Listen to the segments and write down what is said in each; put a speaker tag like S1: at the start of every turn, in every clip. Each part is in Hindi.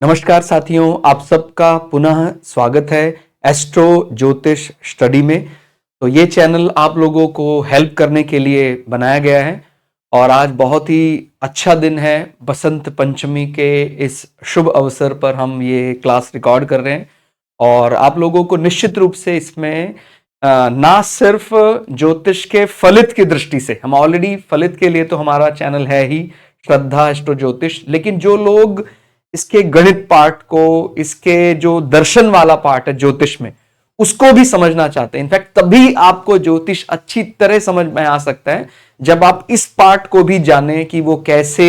S1: नमस्कार साथियों, आप सबका पुनः स्वागत है एस्ट्रो ज्योतिष स्टडी में। तो ये चैनल आप लोगों को हेल्प करने के लिए बनाया गया है और आज बहुत ही अच्छा दिन है। बसंत पंचमी के इस शुभ अवसर पर हम ये क्लास रिकॉर्ड कर रहे हैं और आप लोगों को निश्चित रूप से इसमें ना सिर्फ ज्योतिष के फलित की दृष्टि से, हम ऑलरेडी फलित के लिए तो हमारा चैनल है ही श्रद्धा एस्ट्रो ज्योतिष, लेकिन जो लोग इसके गणित पार्ट को, इसके जो दर्शन वाला पार्ट है ज्योतिष में, उसको भी समझना चाहते हैं। इनफैक्ट तभी आपको ज्योतिष अच्छी तरह समझ में आ सकता है जब आप इस पार्ट को भी जाने कि वो कैसे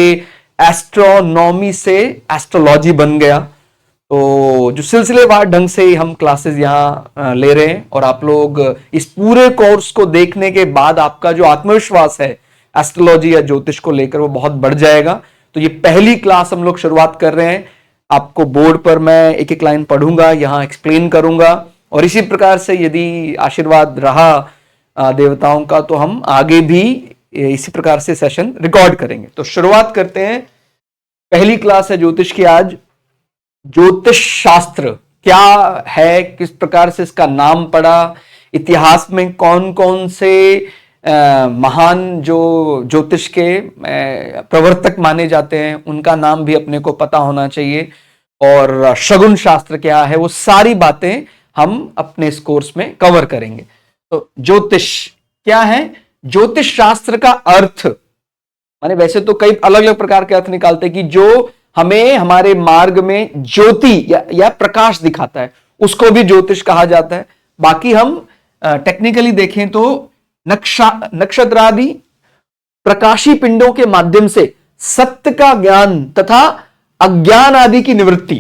S1: एस्ट्रोनॉमी से एस्ट्रोलॉजी बन गया। तो जो सिलसिलेवार ढंग से हम क्लासेस यहाँ ले रहे हैं और आप लोग इस पूरे कोर्स को देखने के बाद आपका जो आत्मविश्वास है एस्ट्रोलॉजी या ज्योतिष को लेकर वो बहुत बढ़ जाएगा। तो ये पहली क्लास हम लोग शुरुआत कर रहे हैं। आपको बोर्ड पर मैं एक एक लाइन पढ़ूंगा, यहाँ एक्सप्लेन करूंगा और इसी प्रकार से यदि आशीर्वाद रहा देवताओं का तो हम आगे भी इसी प्रकार से सेशन रिकॉर्ड करेंगे। तो शुरुआत करते हैं। पहली क्लास है ज्योतिष की आज। ज्योतिष शास्त्र क्या है, किस प्रकार से इसका नाम पड़ा, इतिहास में कौन कौन से महान जो ज्योतिष के प्रवर्तक माने जाते हैं उनका नाम भी अपने को पता होना चाहिए, और शगुन शास्त्र क्या है, वो सारी बातें हम अपने इस कोर्स में कवर करेंगे। तो ज्योतिष क्या है? ज्योतिष शास्त्र का अर्थ माने वैसे तो कई अलग अलग प्रकार के अर्थ निकालते हैं कि जो हमें हमारे मार्ग में ज्योति या प्रकाश दिखाता है उसको भी ज्योतिष कहा जाता है। बाकी हम टेक्निकली देखें तो नक्षत्रादि प्रकाशी पिंडों के माध्यम से सत्य का ज्ञान तथा अज्ञान आदि की निवृत्ति।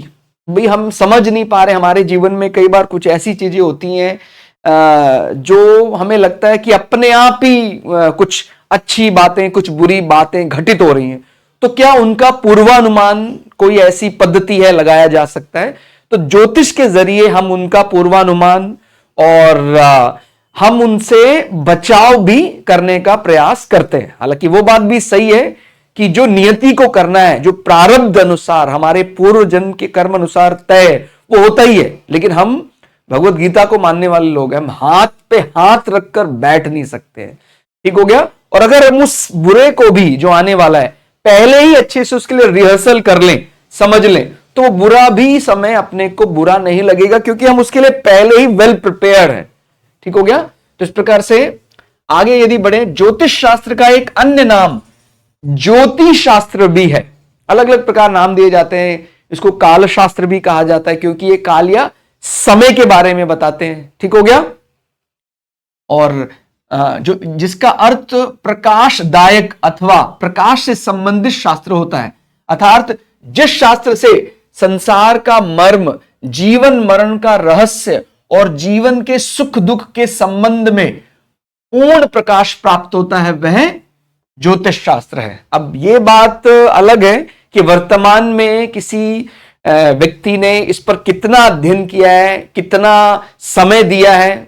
S1: भाई हम समझ नहीं पा रहे, हमारे जीवन में कई बार कुछ ऐसी चीजें होती हैं जो हमें लगता है कि अपने आप ही कुछ अच्छी बातें, कुछ बुरी बातें घटित हो रही हैं, तो क्या उनका पूर्वानुमान कोई ऐसी पद्धति है, लगाया जा सकता है? तो ज्योतिष के जरिए हम उनका पूर्वानुमान और हम उनसे बचाव भी करने का प्रयास करते हैं। हालांकि वो बात भी सही है कि जो नियति को करना है, जो प्रारब्ध अनुसार हमारे पूर्व जन्म के कर्म अनुसार तय, वो होता ही है। लेकिन हम भगवत गीता को मानने वाले लोग हैं, हम हाथ पे हाथ रखकर बैठ नहीं सकते हैं। ठीक हो गया? और अगर हम उस बुरे को भी जो आने वाला है पहले ही अच्छे से उसके लिए रिहर्सल कर लें, समझ लें, तो वो बुरा भी समय अपने को बुरा नहीं लगेगा क्योंकि हम उसके लिए पहले ही वेल प्रिपेयर्ड हैं। ठीक हो गया? तो इस प्रकार से आगे यदि बढ़े, ज्योतिष शास्त्र का एक अन्य नाम ज्योतिष शास्त्र भी है। अलग अलग प्रकार नाम दिए जाते हैं। इसको काल शास्त्र भी कहा जाता है क्योंकि ये काल या समय के बारे में बताते हैं। ठीक हो गया? और जो जिसका अर्थ प्रकाशदायक अथवा प्रकाश से संबंधित शास्त्र होता है, अर्थात जिस शास्त्र से संसार का मर्म, जीवन मरण का रहस्य और जीवन के सुख दुख के संबंध में पूर्ण प्रकाश प्राप्त होता है, वह ज्योतिष शास्त्र है। अब यह बात अलग है कि वर्तमान में किसी व्यक्ति ने इस पर कितना अध्ययन किया है, कितना समय दिया है,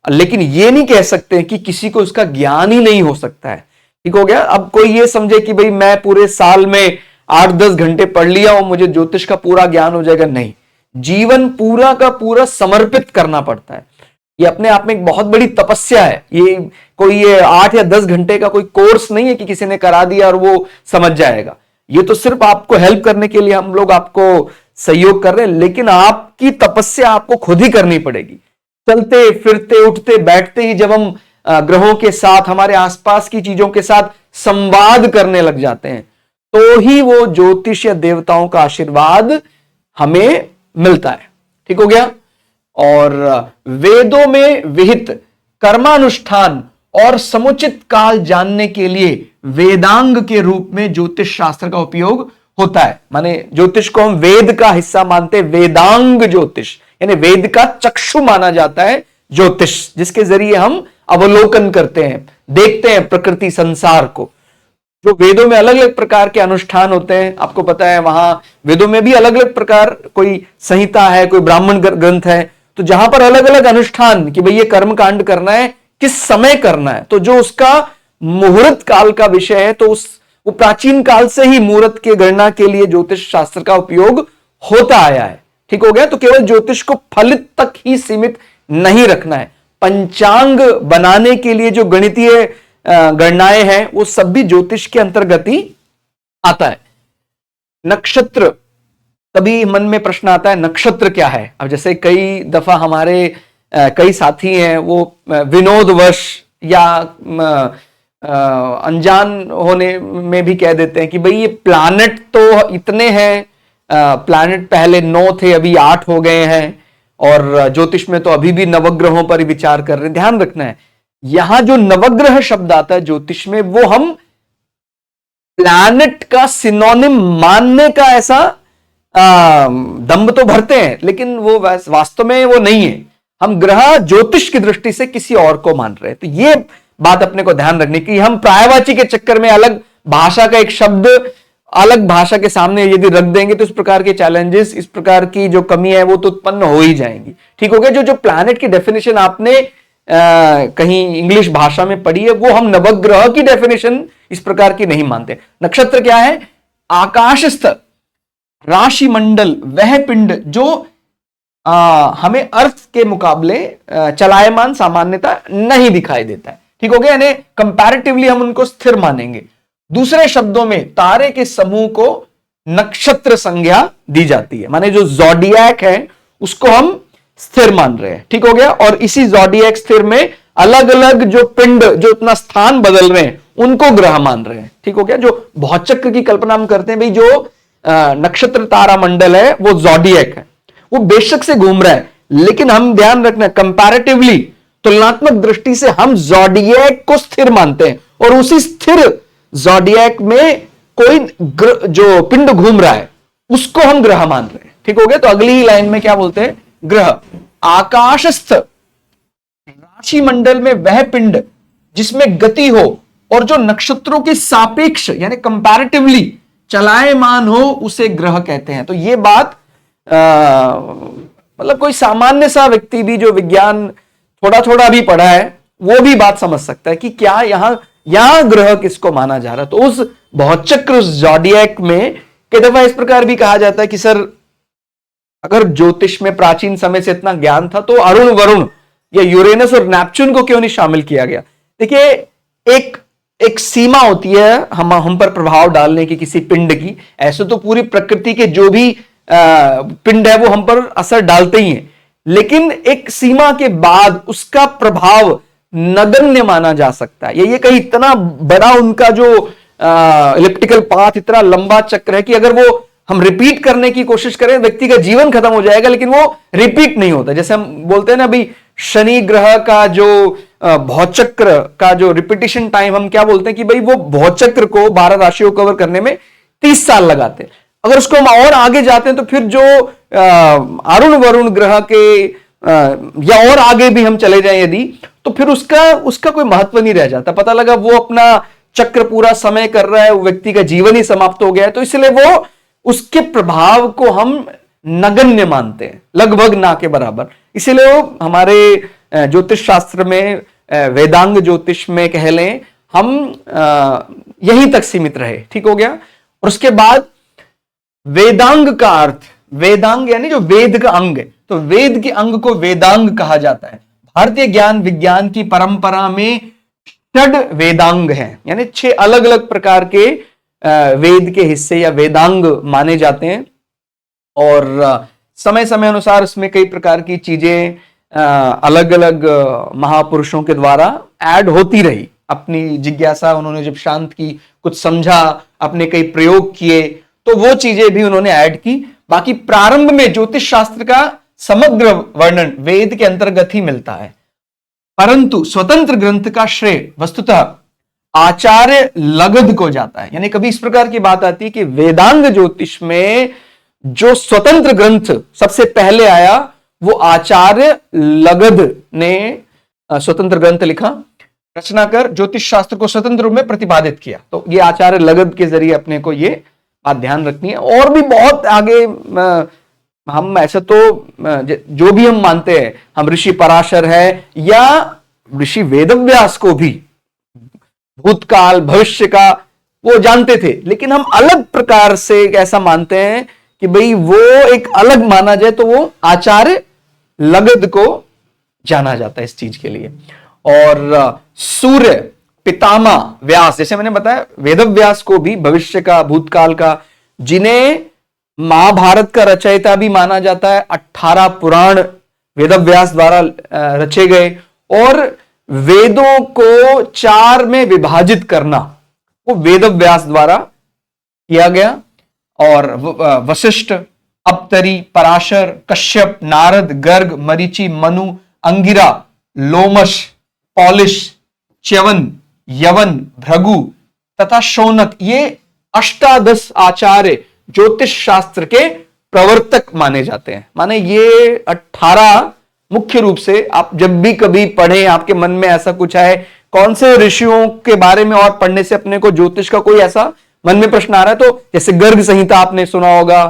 S1: लेकिन यह नहीं कह सकते कि किसी को उसका ज्ञान ही नहीं हो सकता है। ठीक हो गया? अब कोई ये समझे कि भाई मैं पूरे साल में 8-10 घंटे पढ़ लिया और मुझे ज्योतिष का पूरा ज्ञान हो जाएगा, नहीं। जीवन पूरा का पूरा समर्पित करना पड़ता है। ये अपने आप में एक बहुत बड़ी तपस्या है। ये कोई 8 या 10 घंटे का कोई कोर्स नहीं है कि किसी ने करा दिया और वो समझ जाएगा। ये तो सिर्फ आपको हेल्प करने के लिए हम लोग आपको सहयोग कर रहे हैं, लेकिन आपकी तपस्या आपको खुद ही करनी पड़ेगी। चलते फिरते उठते बैठते ही जब हम ग्रहों के साथ, हमारे आसपास की चीजों के साथ संवाद करने लग जाते हैं तो ही वो ज्योतिष या देवताओं का आशीर्वाद हमें मिलता है। ठीक हो गया? और वेदों में विहित कर्मानुष्ठान और समुचित काल जानने के लिए वेदांग के रूप में ज्योतिष शास्त्र का उपयोग होता है। माने ज्योतिष को हम वेद का हिस्सा मानते हैं। वेदांग ज्योतिष यानी वेद का चक्षु माना जाता है ज्योतिष, जिसके जरिए हम अवलोकन करते हैं, देखते हैं प्रकृति संसार को। जो वेदों में अलग अलग प्रकार के अनुष्ठान होते हैं, आपको पता है वहां वेदों में भी अलग अलग प्रकार, कोई संहिता है, कोई ब्राह्मण ग्रंथ है, तो जहां पर अलग अलग अनुष्ठान कि भाई ये कर्म कांड करना है, किस समय करना है, तो जो उसका मुहूर्त काल का विषय है, तो वो प्राचीन काल से ही मुहूर्त की गणना के लिए ज्योतिष शास्त्र का उपयोग होता आया है। ठीक हो गया। तो केवल ज्योतिष को फलित तक ही सीमित नहीं रखना है। पंचांग बनाने के लिए जो गणितीय गणनाएं हैं वो सब भी ज्योतिष के अंतर्गत ही आता है। नक्षत्र, तभी मन में प्रश्न आता है नक्षत्र क्या है। अब जैसे कई दफा हमारे कई साथी हैं वो विनोदवश या अनजान होने में भी कह देते हैं कि भाई ये प्लैनेट तो इतने हैं, प्लैनेट पहले 9 थे अभी 8 हो गए हैं, और ज्योतिष में तो अभी भी नवग्रहों पर ही विचार कर रहे हैं। ध्यान रखना है, यहां जो नवग्रह शब्द आता है ज्योतिष में वो हम प्लैनेट का सिनोनिम मानने का ऐसा दम्भ तो भरते हैं, लेकिन वो वास्तव में वो नहीं है। हम ग्रह ज्योतिष की दृष्टि से किसी और को मान रहे हैं। तो ये बात अपने को ध्यान रखने की, हम प्रायवाची के चक्कर में अलग भाषा का एक शब्द अलग भाषा के सामने यदि रख देंगे तो इस प्रकार के चैलेंजेस, इस प्रकार की जो कमी है वो तो उत्पन्न हो ही जाएंगी। ठीक हो गया। जो जो प्लैनेट की डेफिनेशन आपने कहीं इंग्लिश भाषा में पढ़ी है वो हम नवग्रह की डेफिनेशन इस प्रकार की नहीं मानते। नक्षत्र क्या है? आकाशस्थ राशि मंडल, वह पिंड जो हमें अर्थ के मुकाबले चलायमान सामान्यता नहीं दिखाई देता है। ठीक हो गया। यानी कंपैरेटिवली हम उनको स्थिर मानेंगे। दूसरे शब्दों में तारे के समूह को नक्षत्र संज्ञा दी जाती है, माने जो ज़ोडिएक है उसको हम स्थिर मान रहे हैं। ठीक हो गया। और इसी ज़ोडिएक स्थिर में अलग अलग जो पिंड जो अपना स्थान बदल रहे हैं उनको ग्रह मान रहे हैं। ठीक हो गया। जो भौचक्र की कल्पना हम करते हैं, भाई जो नक्षत्र तारा मंडल है वो ज़ोडिएक है, वो बेशक से घूम रहा है, लेकिन हम ध्यान रखना कंपैरेटिवली तुलनात्मक दृष्टि से हम ज़ोडिएक को स्थिर मानते हैं, और उसी स्थिर ज़ोडिएक में कोई जो पिंड घूम रहा है उसको हम ग्रह मान रहे हैं। ठीक हो गया। तो अगली ही लाइन में क्या बोलते हैं? ग्रह आकाशस्थ राशि मंडल में वह पिंड जिसमें गति हो और जो नक्षत्रों के सापेक्ष यानी कंपैरेटिवली चलायमान हो उसे ग्रह कहते हैं। तो ये बात मतलब कोई सामान्य सा व्यक्ति भी जो विज्ञान थोड़ा थोड़ा भी पढ़ा है वो भी बात समझ सकता है कि क्या यहां ग्रह किसको माना जा रहा है। तो उस भौचक्र ज़ोडिएक में कई दफा इस प्रकार भी कहा जाता है कि सर अगर ज्योतिष में प्राचीन समय से इतना ज्ञान था तो अरुण वरुण या यूरेनस और नेपच्यून को क्यों नहीं शामिल किया गया। देखिए एक सीमा होती है हम पर प्रभाव डालने की किसी पिंड की। ऐसे तो पूरी प्रकृति के जो भी पिंड है वो हम पर असर डालते ही हैं, लेकिन एक सीमा के बाद उसका प्रभाव नगण्य माना जा सकता है। ये कहीं इतना बड़ा उनका जो इलिप्टिकल पाथ, इतना लंबा चक्र है कि अगर वो हम रिपीट करने की कोशिश करें व्यक्ति का जीवन खत्म हो जाएगा, लेकिन वो रिपीट नहीं होता। जैसे हम बोलते हैं ना भाई शनि ग्रह का जो भौचक्र का जो रिपीटिशन टाइम, हम क्या बोलते हैं कि भाई वो भौचक्र को 12 राशियों को कवर करने में 30 साल लगाते हैं। अगर उसको हम और आगे जाते हैं तो फिर जो अरुण वरुण ग्रह के या और आगे भी हम चले जाएं यदि, तो फिर उसका कोई महत्व नहीं रह जाता। पता लगा वो अपना चक्र पूरा समय कर रहा है, वो व्यक्ति का जीवन ही समाप्त हो गया है, तो इसलिए वो उसके प्रभाव को हम नगण्य मानते हैं, लगभग ना के बराबर। इसीलिए वो हमारे ज्योतिष शास्त्र में, वेदांग ज्योतिष में कह लें, हम यहीं तक सीमित रहे। ठीक हो गया। और उसके बाद वेदांग का अर्थ, वेदांग यानी जो वेद का अंग है, तो वेद के अंग को वेदांग कहा जाता है। भारतीय ज्ञान विज्ञान की परंपरा में 6 वेदांग हैं, यानी 6 अलग अलग प्रकार के वेद के हिस्से या वेदांग माने जाते हैं। और समय समय अनुसार उसमें कई प्रकार की चीजें अलग अलग महापुरुषों के द्वारा ऐड होती रही। अपनी जिज्ञासा उन्होंने जब शांत की, कुछ समझा, अपने कई प्रयोग किए, तो वो चीजें भी उन्होंने ऐड की। बाकी प्रारंभ में ज्योतिष शास्त्र का समग्र वर्णन वेद के अंतर्गत ही मिलता है, परंतु स्वतंत्र ग्रंथ का श्रेय वस्तुतः आचार्य लगध को जाता है। यानी कभी इस प्रकार की बात आती है कि वेदांग ज्योतिष में जो स्वतंत्र ग्रंथ सबसे पहले आया वो आचार्य लगध ने स्वतंत्र ग्रंथ लिखा, रचना कर ज्योतिष शास्त्र को स्वतंत्र रूप में प्रतिपादित किया। तो ये आचार्य लगध के जरिए अपने को ये बात ध्यान रखनी है। और भी बहुत आगे हम ऐसे तो जो भी हम मानते हैं, हम ऋषि पराशर है या ऋषि वेदव्यास को भी भूतकाल भविष्य का वो जानते थे, लेकिन हम अलग प्रकार से ऐसा मानते हैं कि भाई वो एक अलग माना जाए तो वो आचार्य लगद को जाना जाता है इस चीज के लिए। और सूर्य पितामह व्यास, जैसे मैंने बताया वेद व्यास को भी भविष्य का भूतकाल का, जिन्हें महाभारत का रचयिता भी माना जाता है, 18 पुराण वेद व्यास द्वारा रचे गए, और वेदों को 4 में विभाजित करना वो वेद व्यास द्वारा किया गया। और वशिष्ठ, अपतरी, पराशर, कश्यप, नारद, गर्ग, मरीचि, मनु, अंगिरा, लोमश, पौलिश, च्यवन, यवन, भृगु तथा शौनक, ये अष्टादश आचार्य ज्योतिष शास्त्र के प्रवर्तक माने जाते हैं। माने ये 18 मुख्य रूप से, आप जब भी कभी पढ़ें, आपके मन में ऐसा कुछ है, कौन से ऋषियों के बारे में और पढ़ने से अपने को ज्योतिष का कोई ऐसा मन में प्रश्न आ रहा है, तो जैसे गर्ग संहिता आपने सुना होगा,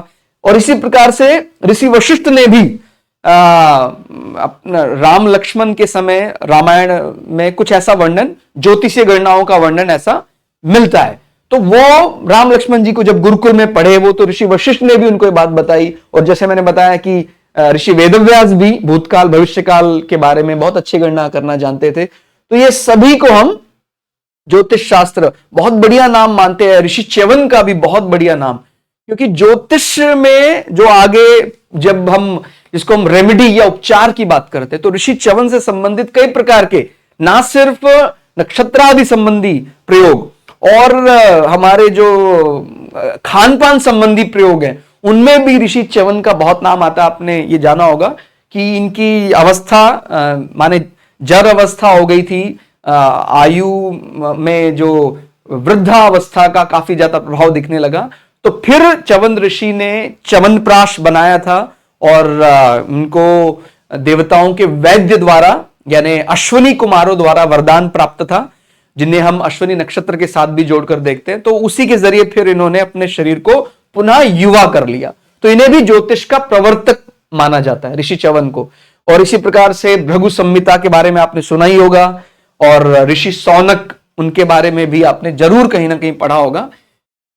S1: और इसी प्रकार से ऋषि वशिष्ठ ने भी अपना राम लक्ष्मण के समय रामायण में कुछ ऐसा वर्णन, ज्योतिषीय गणनाओं का वर्णन ऐसा मिलता है। तो वो राम लक्ष्मण जी को जब गुरुकुल में पढ़े, वो तो ऋषि वशिष्ठ ने भी उनको ये बात बताई। और जैसे मैंने बताया कि ऋषि वेदव्यास भी भूतकाल भविष्यकाल के बारे में बहुत अच्छी गणना करना जानते थे। तो ये सभी को हम ज्योतिष शास्त्र बहुत बढ़िया नाम मानते हैं। ऋषि च्यवन का भी बहुत बढ़िया नाम, क्योंकि ज्योतिष में जो आगे जब हम इसको हम रेमेडी या उपचार की बात करते हैं, तो ऋषि च्यवन से संबंधित कई प्रकार के, ना सिर्फ नक्षत्रादि संबंधी प्रयोग और हमारे जो खान पान संबंधी प्रयोग हैं, उनमें भी ऋषि च्यवन का बहुत नाम आता है। आपने ये जाना होगा कि इनकी अवस्था माने जर अवस्था हो गई थी, आयु में जो वृद्धावस्था का काफी ज्यादा प्रभाव दिखने लगा, तो फिर च्यवन ऋषि ने च्यवनप्राश बनाया था, और उनको देवताओं के वैद्य द्वारा यानी अश्विनी कुमारों द्वारा वरदान प्राप्त था, जिन्हें हम अश्विनी नक्षत्र के साथ भी जोड़कर देखते हैं। तो उसी के जरिए फिर इन्होंने अपने शरीर को पुनः युवा कर लिया। तो इन्हें भी ज्योतिष का प्रवर्तक माना जाता है, ऋषि च्यवन को। और इसी प्रकार से भृगु संहिता के बारे में आपने सुना ही होगा, और ऋषि शौनक, उनके बारे में भी आपने जरूर कहीं ना कहीं पढ़ा होगा।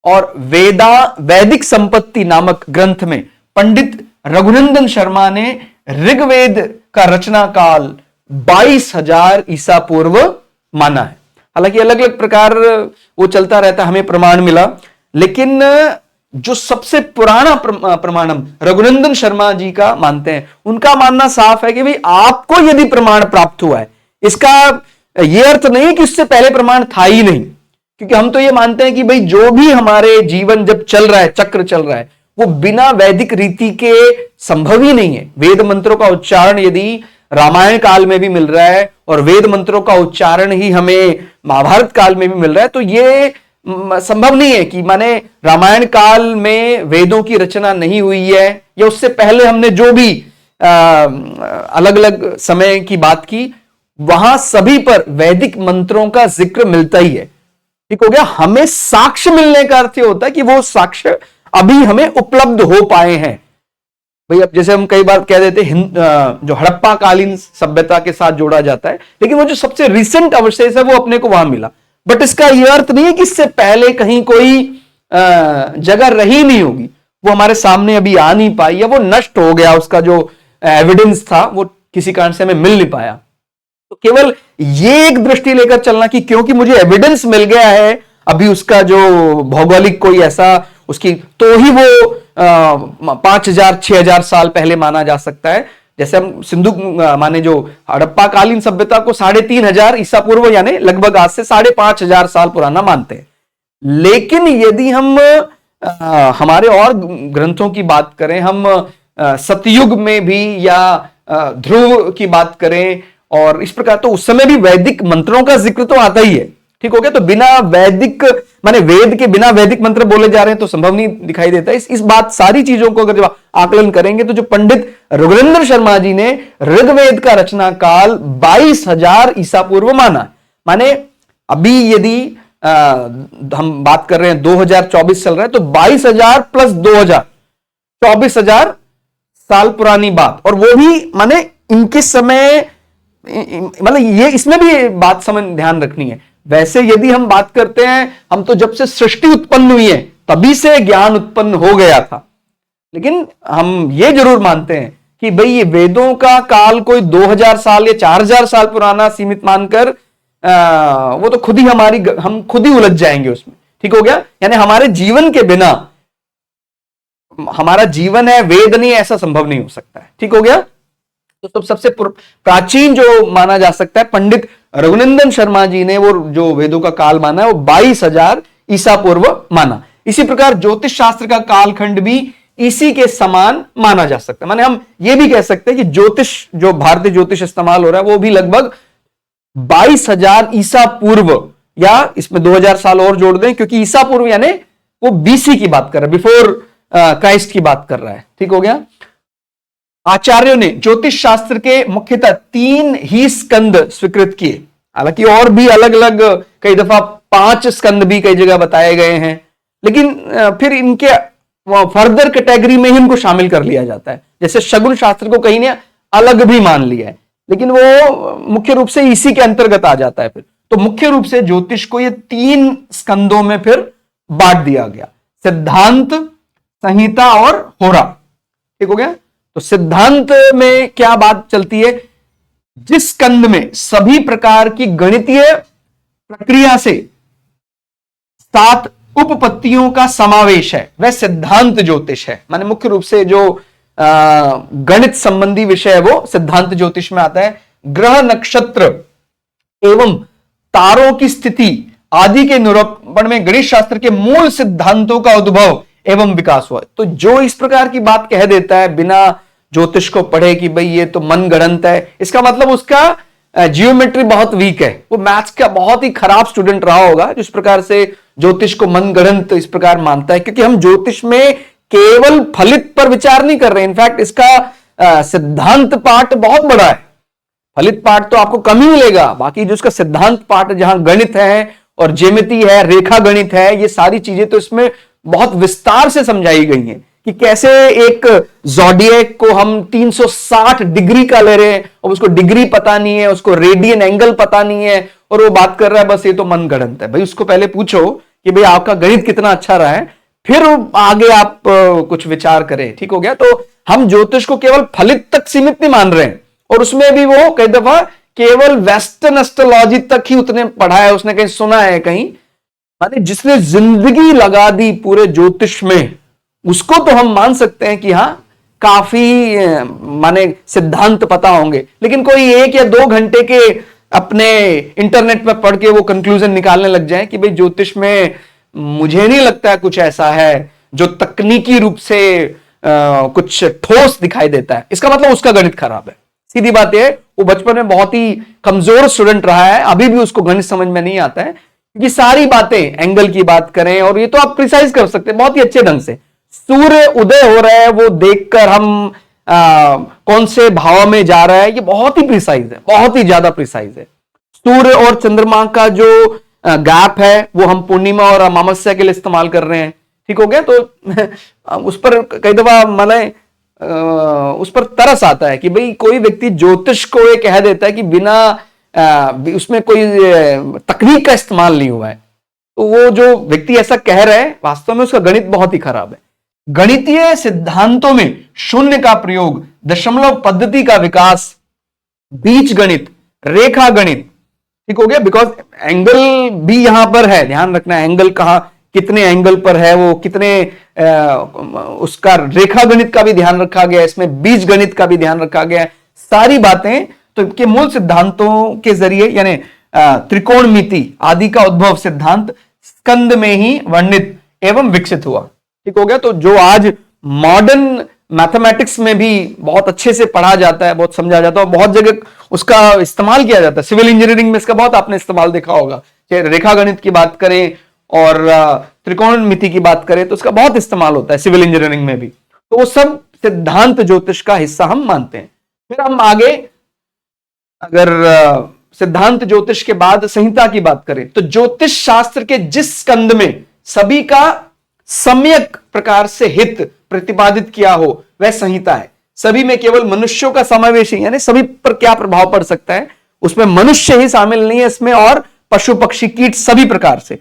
S1: और वैदिक संपत्ति नामक ग्रंथ में पंडित रघुनंदन शर्मा ने ऋग्वेद का रचना काल 22,000 ईसा पूर्व माना है। हालांकि अलग अलग प्रकार वो चलता रहता, हमें प्रमाण मिला, लेकिन जो सबसे पुराना प्रमाण हम रघुनंदन शर्मा जी का मानते हैं, उनका मानना साफ है कि भाई आपको यदि प्रमाण प्राप्त हुआ है, इसका यह अर्थ नहीं कि उससे पहले प्रमाण था ही नहीं, क्योंकि हम तो ये मानते हैं कि भाई जो भी हमारे जीवन जब चल रहा है, चक्र चल रहा है, वो बिना वैदिक रीति के संभव ही नहीं है। वेद मंत्रों का उच्चारण यदि रामायण काल में भी मिल रहा है, और वेद मंत्रों का उच्चारण ही हमें महाभारत काल में भी मिल रहा है, तो ये संभव नहीं है कि माने रामायण काल में वेदों की रचना नहीं हुई है, या उससे पहले हमने जो भी अलग अलग समय की बात की, वहां सभी पर वैदिक मंत्रों का जिक्र मिलता ही है। ठीक हो गया। हमें साक्ष्य मिलने का अर्थ होता है कि वो साक्ष्य अभी हमें उपलब्ध हो पाए हैं। भाई अब जैसे हम कई बार कह देते जो हड़प्पा कालीन सभ्यता के साथ जोड़ा जाता है, लेकिन वो जो सबसे रिसेंट अवशेष है वो अपने को वहां मिला। बट इसका यह अर्थ नहीं है कि इससे पहले कहीं कोई जगह रही नहीं होगी, वो हमारे सामने अभी आ नहीं पाई, या वो नष्ट हो गया, उसका जो एविडेंस था वो किसी कारण से हमें मिल नहीं पाया। तो केवल ये एक दृष्टि लेकर चलना कि क्योंकि मुझे एविडेंस मिल गया है अभी उसका जो भौगोलिक कोई ऐसा उसकी, तो ही वो 5,000 6,000 साल पहले माना जा सकता है। जैसे हम सिंधु माने जो हड़प्पा कालीन सभ्यता को 3,500 ईसा पूर्व यानी लगभग आज से 5,500 साल पुराना मानते हैं। लेकिन यदि हम हमारे और ग्रंथों की बात करें, हम सतयुग में भी या ध्रुव की बात करें, और इस प्रकार, तो उस समय भी वैदिक मंत्रों का जिक्र तो आता ही है। ठीक हो गया। तो बिना वैदिक माने वेद के बिना वैदिक मंत्र बोले जा रहे हैं तो संभव नहीं दिखाई देता। इस बात सारी चीजों को अगर जब आकलन करेंगे तो जो पंडित रघुनंदन शर्मा जी ने ऋग्वेद का रचना काल 22,000 ईसा पूर्व माना, माने अभी यदि हम बात कर रहे हैं 2024 चल रहा है, तो 22,000 प्लस 2,000 24,000 साल पुरानी बात। और वो भी माने इनके समय, मतलब ये इसमें भी बात समझ ध्यान रखनी है। वैसे यदि हम बात करते हैं, हम तो जब से सृष्टि उत्पन्न हुई है तभी से ज्ञान उत्पन्न हो गया था, लेकिन हम ये जरूर मानते हैं कि भाई ये वेदों का काल कोई 2000 साल या 4000 साल पुराना सीमित मानकर वो तो खुद ही हम खुद ही उलझ जाएंगे उसमें। ठीक हो गया, यानी हमारे जीवन के बिना हमारा जीवन है वेद नहीं, ऐसा संभव नहीं हो सकता है। ठीक हो गया, तो सबसे प्राचीन जो माना जा सकता है, पंडित रघुनंदन शर्मा जी ने वो जो वेदों का काल माना है वो 22,000 ईसा पूर्व माना। इसी प्रकार ज्योतिष शास्त्र का कालखंड भी इसी के समान माना जा सकता है। माने हम ये भी कह सकते हैं कि ज्योतिष जो भारतीय ज्योतिष इस्तेमाल हो रहा है वो भी लगभग 22,000 ईसा पूर्व, या इसमें 2000 साल और जोड़ दें क्योंकि ईसा पूर्व यानी वो बीसी की बात कर रहा है, बिफोर क्राइस्ट की बात कर रहा है। ठीक हो गया। आचार्यों ने ज्योतिष शास्त्र के मुख्यतः 3 ही स्कंद स्वीकृत किए, हालांकि और भी अलग अलग कई दफा 5 स्कंद भी कई जगह बताए गए हैं, लेकिन फिर इनके फर्दर कैटेगरी में ही इनको शामिल कर लिया जाता है। जैसे शगुन शास्त्र को कहीं ने अलग भी मान लिया है, लेकिन वो मुख्य रूप से इसी के अंतर्गत आ जाता है। फिर तो मुख्य रूप से ज्योतिष को ये 3 स्कंदों में फिर बांट दिया गया, सिद्धांत, संहिता और होरा। ठीक हो गया। तो सिद्धांत में क्या बात चलती है, जिस स्कंद में सभी प्रकार की गणितीय प्रक्रिया से 7 उपपत्तियों का समावेश है वह सिद्धांत ज्योतिष है। माने मुख्य रूप से जो गणित संबंधी विषय है वो सिद्धांत ज्योतिष में आता है। ग्रह, नक्षत्र एवं तारों की स्थिति आदि के निरूपण में गणित शास्त्र के मूल सिद्धांतों का उद्भव एवं विकास हुआ। तो जो इस प्रकार की बात कह देता है बिना ज्योतिष को पढ़े कि भाई ये तो मनगढ़ंत है, इसका मतलब उसका जियोमेट्री बहुत वीक है, वो मैथ्स का बहुत ही खराब स्टूडेंट रहा होगा जिस प्रकार से ज्योतिष को मनगढ़ंत इस प्रकार मानता है। क्योंकि हम ज्योतिष में केवल फलित पर विचार नहीं कर रहे, इनफैक्ट इसका सिद्धांत पार्ट बहुत बड़ा है। फलित पार्ट तो आपको कम ही मिलेगा, बाकी जो इसका सिद्धांत पार्ट जहां गणित है और ज्यामिति है, रेखा गणित है, ये सारी चीजें तो इसमें बहुत विस्तार से समझाई गई हैं कि कैसे एक ज़ोडिएक को हम 360 डिग्री का ले रहे हैं और उसको डिग्री पता नहीं है, उसको रेडियन एंगल पता नहीं है और वो बात कर रहा है बस ये तो मनगढ़ंत है। भाई उसको पहले पूछो कि भाई आपका गणित कितना अच्छा रहा है, फिर आगे आप कुछ विचार करें। ठीक हो गया। तो हम ज्योतिष को केवल फलित तक सीमित नहीं मान रहे हैं, और उसमें भी वो कई दफा केवल वेस्टर्न एस्ट्रोलॉजी तक ही उतने पढ़ा है, उसने कहीं सुना है कहीं, माने जिसने जिंदगी लगा दी पूरे ज्योतिष में, उसको तो हम मान सकते हैं कि हाँ काफी माने सिद्धांत पता होंगे। लेकिन कोई 1 या 2 घंटे के अपने इंटरनेट पर पढ़ के वो कंक्लूजन निकालने लग जाए कि भाई ज्योतिष में मुझे नहीं लगता है कुछ ऐसा है जो तकनीकी रूप से कुछ ठोस दिखाई देता है, इसका मतलब उसका गणित खराब है। सीधी बात है, वो बचपन में बहुत ही कमजोर स्टूडेंट रहा है, अभी भी उसको गणित समझ में नहीं आता है। क्योंकि सारी बातें, एंगल की बात करें और ये तो आप प्रिसाइज कर सकते हैं बहुत ही अच्छे ढंग से। सूर्य उदय हो रहा है वो देखकर हम कौन से भाव में जा रहा है, ये बहुत ही प्रिसाइज है, बहुत ही ज्यादा प्रिसाइज है। सूर्य और चंद्रमा का जो गैप है वो हम पूर्णिमा और अमावस्या के लिए इस्तेमाल कर रहे हैं। ठीक हो गया। तो उस पर कई दफा मतलब उस पर तरस आता है कि भाई कोई व्यक्ति ज्योतिष को ये कह देता है कि बिना उसमें कोई तकनीक का इस्तेमाल नहीं हुआ है, तो वो जो व्यक्ति ऐसा कह रहा है वास्तव में उसका गणित बहुत ही खराब है। गणितीय सिद्धांतों में शून्य का प्रयोग, दशमलव पद्धति का विकास, बीज गणित, रेखा गणित, ठीक हो गया। बिकॉज एंगल भी यहां पर है, ध्यान रखना है एंगल कहां कितने एंगल पर है, वो कितने उसका रेखा गणित का भी ध्यान रखा गया, इसमें बीज गणित का भी ध्यान रखा गया है। सारी बातें तो के मूल सिद्धांतों के जरिए यानी त्रिकोणमिति आदि का उद्भव सिद्धांत स्कंद में ही वर्णित एवं विकसित हुआ। ठीक हो गया। तो जो आज मॉडर्न मैथमेटिक्स में भी बहुत अच्छे से पढ़ा जाता है, बहुत समझा जाता है, बहुत जगह उसका इस्तेमाल किया जाता है। सिविल इंजीनियरिंग में इसका बहुत आपने इस्तेमाल देखा होगा, चाहे रेखा गणित की बात करें और त्रिकोणमिति की बात करें तो उसका बहुत इस्तेमाल होता है सिविल इंजीनियरिंग में भी। तो वो सब सिद्धांत ज्योतिष का हिस्सा हम मानते हैं। फिर हम आगे अगर सिद्धांत ज्योतिष के बाद संहिता की बात करें तो ज्योतिष शास्त्र के जिस स्कंद में सभी का सम्यक प्रकार से हित प्रतिपादित किया हो वह संहिता है। सभी में केवल मनुष्यों का समावेश है, यानी सभी पर क्या प्रभाव पड़ सकता है उसमें मनुष्य ही शामिल नहीं है इसमें, और पशु पक्षी कीट सभी प्रकार से।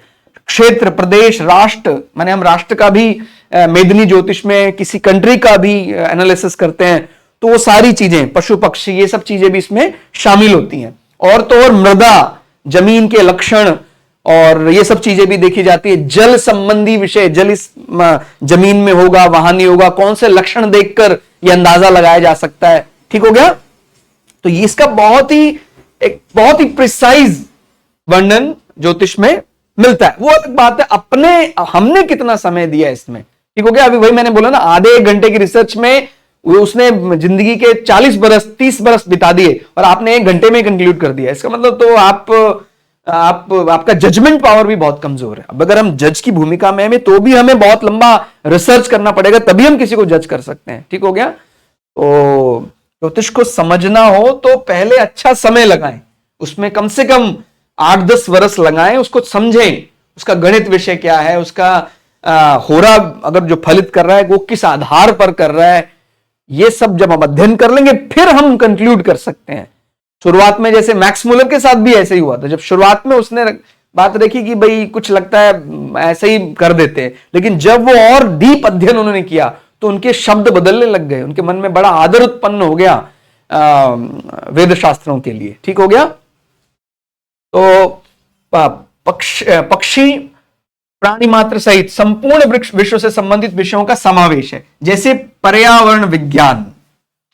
S1: क्षेत्र, प्रदेश, राष्ट्र, माने हम राष्ट्र का भी मेदिनी ज्योतिष में किसी कंट्री का भी एनालिसिस करते हैं, तो वो सारी चीजें, पशु पक्षी, ये सब चीजें भी इसमें शामिल होती हैं। और तो और मृदा, जमीन के लक्षण और ये सब चीजें भी देखी जाती है। जल संबंधी विषय, जल इस जमीन में होगा, वहां नहीं होगा, कौन से लक्षण देखकर यह अंदाजा लगाया जा सकता है। ठीक हो गया। तो इसका बहुत ही प्रिसाइज वर्णन ज्योतिष में मिलता है। वो अलग बात है हमने कितना समय दिया इसमें। ठीक हो गया। अभी वही मैंने बोला ना, आधे एक घंटे की रिसर्च में उसने जिंदगी के 40 बरस 30 बरस बिता दिए और आपने एक घंटे में कंक्लूड कर दिया। इसका मतलब तो आपका जजमेंट पावर भी बहुत कमजोर है। अब अगर हम जज की भूमिका में हैं तो भी हमें बहुत लंबा रिसर्च करना पड़ेगा, तभी हम किसी को जज कर सकते हैं। ठीक हो गया। तो ज्योतिष को समझना हो तो पहले अच्छा समय लगाएं, उसमें कम से कम 8-10 वर्ष लगाएं, उसको समझें, उसका गणित विषय क्या है, उसका होरा अगर जो फलित कर रहा है वो किस आधार पर कर रहा है, ये सब जब हम अध्ययन कर लेंगे फिर हम कंक्लूड कर सकते हैं। शुरुआत में जैसे मैक्स मुलर के साथ भी ऐसे ही हुआ था। जब शुरुआत में उसने बात रखी कि भाई कुछ लगता है ऐसे ही कर देते हैं, लेकिन जब वो और डीप अध्ययन उन्होंने किया तो उनके शब्द बदलने लग गए, उनके मन में बड़ा आदर उत्पन्न हो गया वेद शास्त्रों के लिए। ठीक हो गया। तो पक्षी प्राणी मात्र सहित संपूर्ण वृक्ष विश्व से संबंधित विषयों का समावेश है, जैसे पर्यावरण विज्ञान।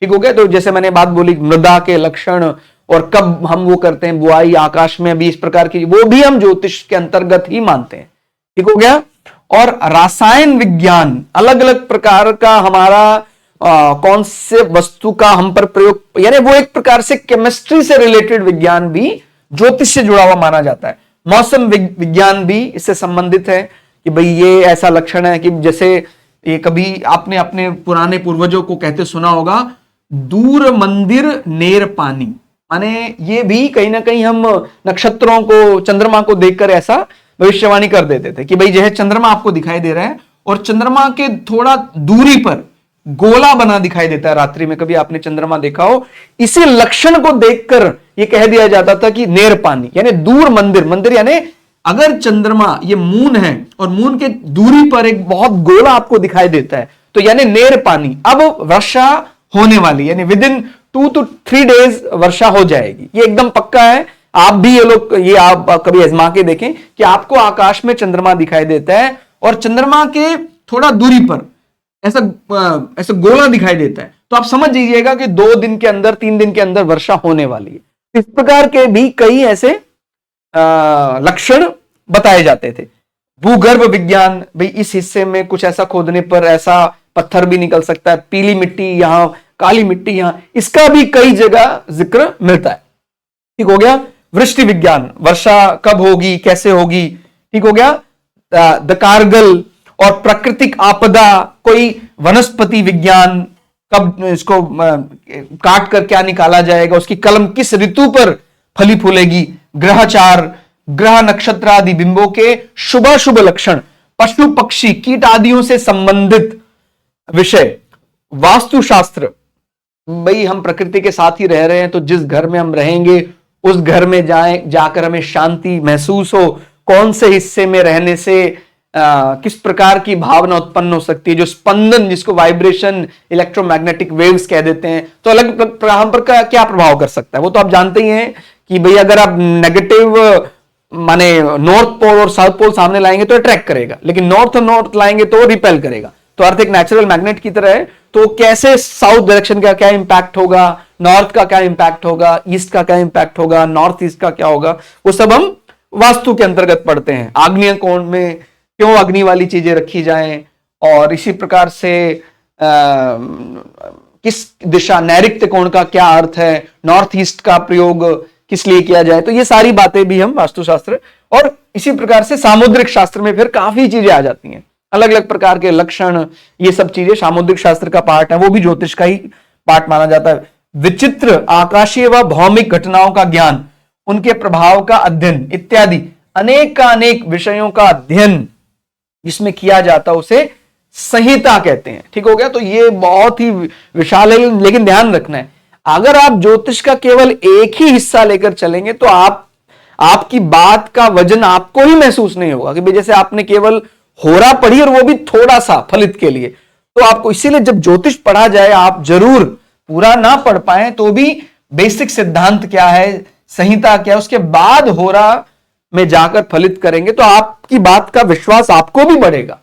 S1: ठीक हो गया। तो जैसे मैंने बात बोली मृदा के लक्षण और कब हम वो करते हैं बुआई, आकाश में भी इस प्रकार की, वो भी हम ज्योतिष के अंतर्गत ही मानते हैं। ठीक हो गया। और रसायन विज्ञान, अलग अलग प्रकार का हमारा कौन से वस्तु का हम पर प्रयोग, यानी वो एक प्रकार से केमिस्ट्री से रिलेटेड विज्ञान भी ज्योतिष से जुड़ा हुआ माना जाता है। मौसम विज्ञान भी इससे संबंधित है कि भाई ये ऐसा लक्षण है कि जैसे ये कभी आपने अपने पुराने पूर्वजों को कहते सुना होगा, दूर मंदिर नेर पानी, माने ये भी कहीं ना कहीं हम नक्षत्रों को, चंद्रमा को देखकर ऐसा भविष्यवाणी कर देते थे कि भाई यह चंद्रमा आपको दिखाई दे रहा है और चंद्रमा के थोड़ा दूरी पर गोला बना दिखाई देता है रात्रि में, कभी आपने चंद्रमा देखा हो। इसी लक्षण को देखकर यह कह दिया जाता था कि नेर पानी, यानी दूर मंदिर, मंदिर यानी अगर चंद्रमा ये मून है और मून के दूरी पर एक बहुत गोला आपको दिखाई देता है तो यानी नेर पानी। अब वर्षा होने वाली, यानी विद इन 2 to 3 days वर्षा हो जाएगी, ये एकदम पक्का है। आप भी ये आप कभी आजमा के देखें कि आपको आकाश में चंद्रमा दिखाई देता है और चंद्रमा के थोड़ा दूरी पर ऐसा गोला दिखाई देता है, तो आप समझ लीजिएगा कि 2 दिन के अंदर, 3 दिन के अंदर वर्षा होने वाली है। इस प्रकार के भी कई ऐसे लक्षण बताए जाते थे। भूगर्भ विज्ञान, भाई इस हिस्से में कुछ ऐसा खोदने पर ऐसा पत्थर भी निकल सकता है, पीली मिट्टी यहां, काली मिट्टी यहां, इसका भी कई जगह जिक्र मिलता है। ठीक हो गया। वृष्टि विज्ञान, वर्षा कब होगी, कैसे होगी। ठीक हो गया। कारगिल और प्राकृतिक आपदा, कोई वनस्पति विज्ञान, कब इसको काट कर क्या निकाला जाएगा, उसकी कलम किस ऋतु पर फली फूलेगी। ग्रहचार, ग्रह नक्षत्र आदि बिंबों के शुभाशुभ लक्षण, पशु पक्षी कीट आदियों से संबंधित विषय। वास्तुशास्त्र, भाई हम प्रकृति के साथ ही रह रहे हैं तो जिस घर में हम रहेंगे उस घर में जाकर हमें शांति महसूस हो, कौन से हिस्से में रहने से किस प्रकार की भावना उत्पन्न हो सकती है, जो स्पंदन, जिसको वाइब्रेशन, इलेक्ट्रोमैग्नेटिक वेव्स कह देते हैं, तो अलग हम पर क्या प्रभाव कर सकता है। वो तो आप जानते ही हैं कि भाई अगर आप नेगेटिव माने नॉर्थ पोल और साउथ पोल सामने लाएंगे तो अट्रैक्ट करेगा, लेकिन नॉर्थ और नॉर्थ लाएंगे तो रिपेल करेगा। तो अर्थ एक नेचुरल मैग्नेट की तरह है, तो कैसे साउथ डायरेक्शन का क्या इंपैक्ट होगा, नॉर्थ का क्या इंपैक्ट होगा, ईस्ट का क्या इंपैक्ट होगा, नॉर्थ ईस्ट का क्या होगा, वो सब हम वास्तु के अंतर्गत पढ़ते हैं। आग्नेय कोण में क्यों अग्नि वाली चीजें रखी जाएं, और इसी प्रकार से किस दिशा, नैऋत्य कोण का क्या अर्थ है, नॉर्थ ईस्ट का प्रयोग किस लिए किया जाए, तो ये सारी बातें भी हम वास्तुशास्त्र, और इसी प्रकार से सामुद्रिक शास्त्र में फिर काफी चीजें आ जाती हैं, अलग अलग प्रकार के लक्षण, ये सब चीजें सामुद्रिक शास्त्र का पार्ट है, वो भी ज्योतिष का ही पार्ट माना जाता है। विचित्र आकाशीय व भौमिक घटनाओं का ज्ञान, उनके प्रभाव का अध्ययन इत्यादि अनेक का अनेक विषयों का अध्ययन जिसमें किया जाता उसे संहिता कहते हैं। ठीक हो गया। तो ये बहुत ही विशाल है, लेकिन ध्यान रखना है, अगर आप ज्योतिष का केवल एक ही हिस्सा लेकर चलेंगे तो आपकी बात का वजन आपको ही महसूस नहीं होगा कि भाई जैसे आपने केवल होरा पढ़ी और वो भी थोड़ा सा फलित के लिए। तो आपको इसीलिए जब ज्योतिष पढ़ा जाए आप जरूर पूरा ना पढ़ पाए तो भी बेसिक सिद्धांत क्या है, संहिता क्या है, उसके बाद होरा में जाकर फलित करेंगे तो आपकी बात का विश्वास आपको भी बढ़ेगा।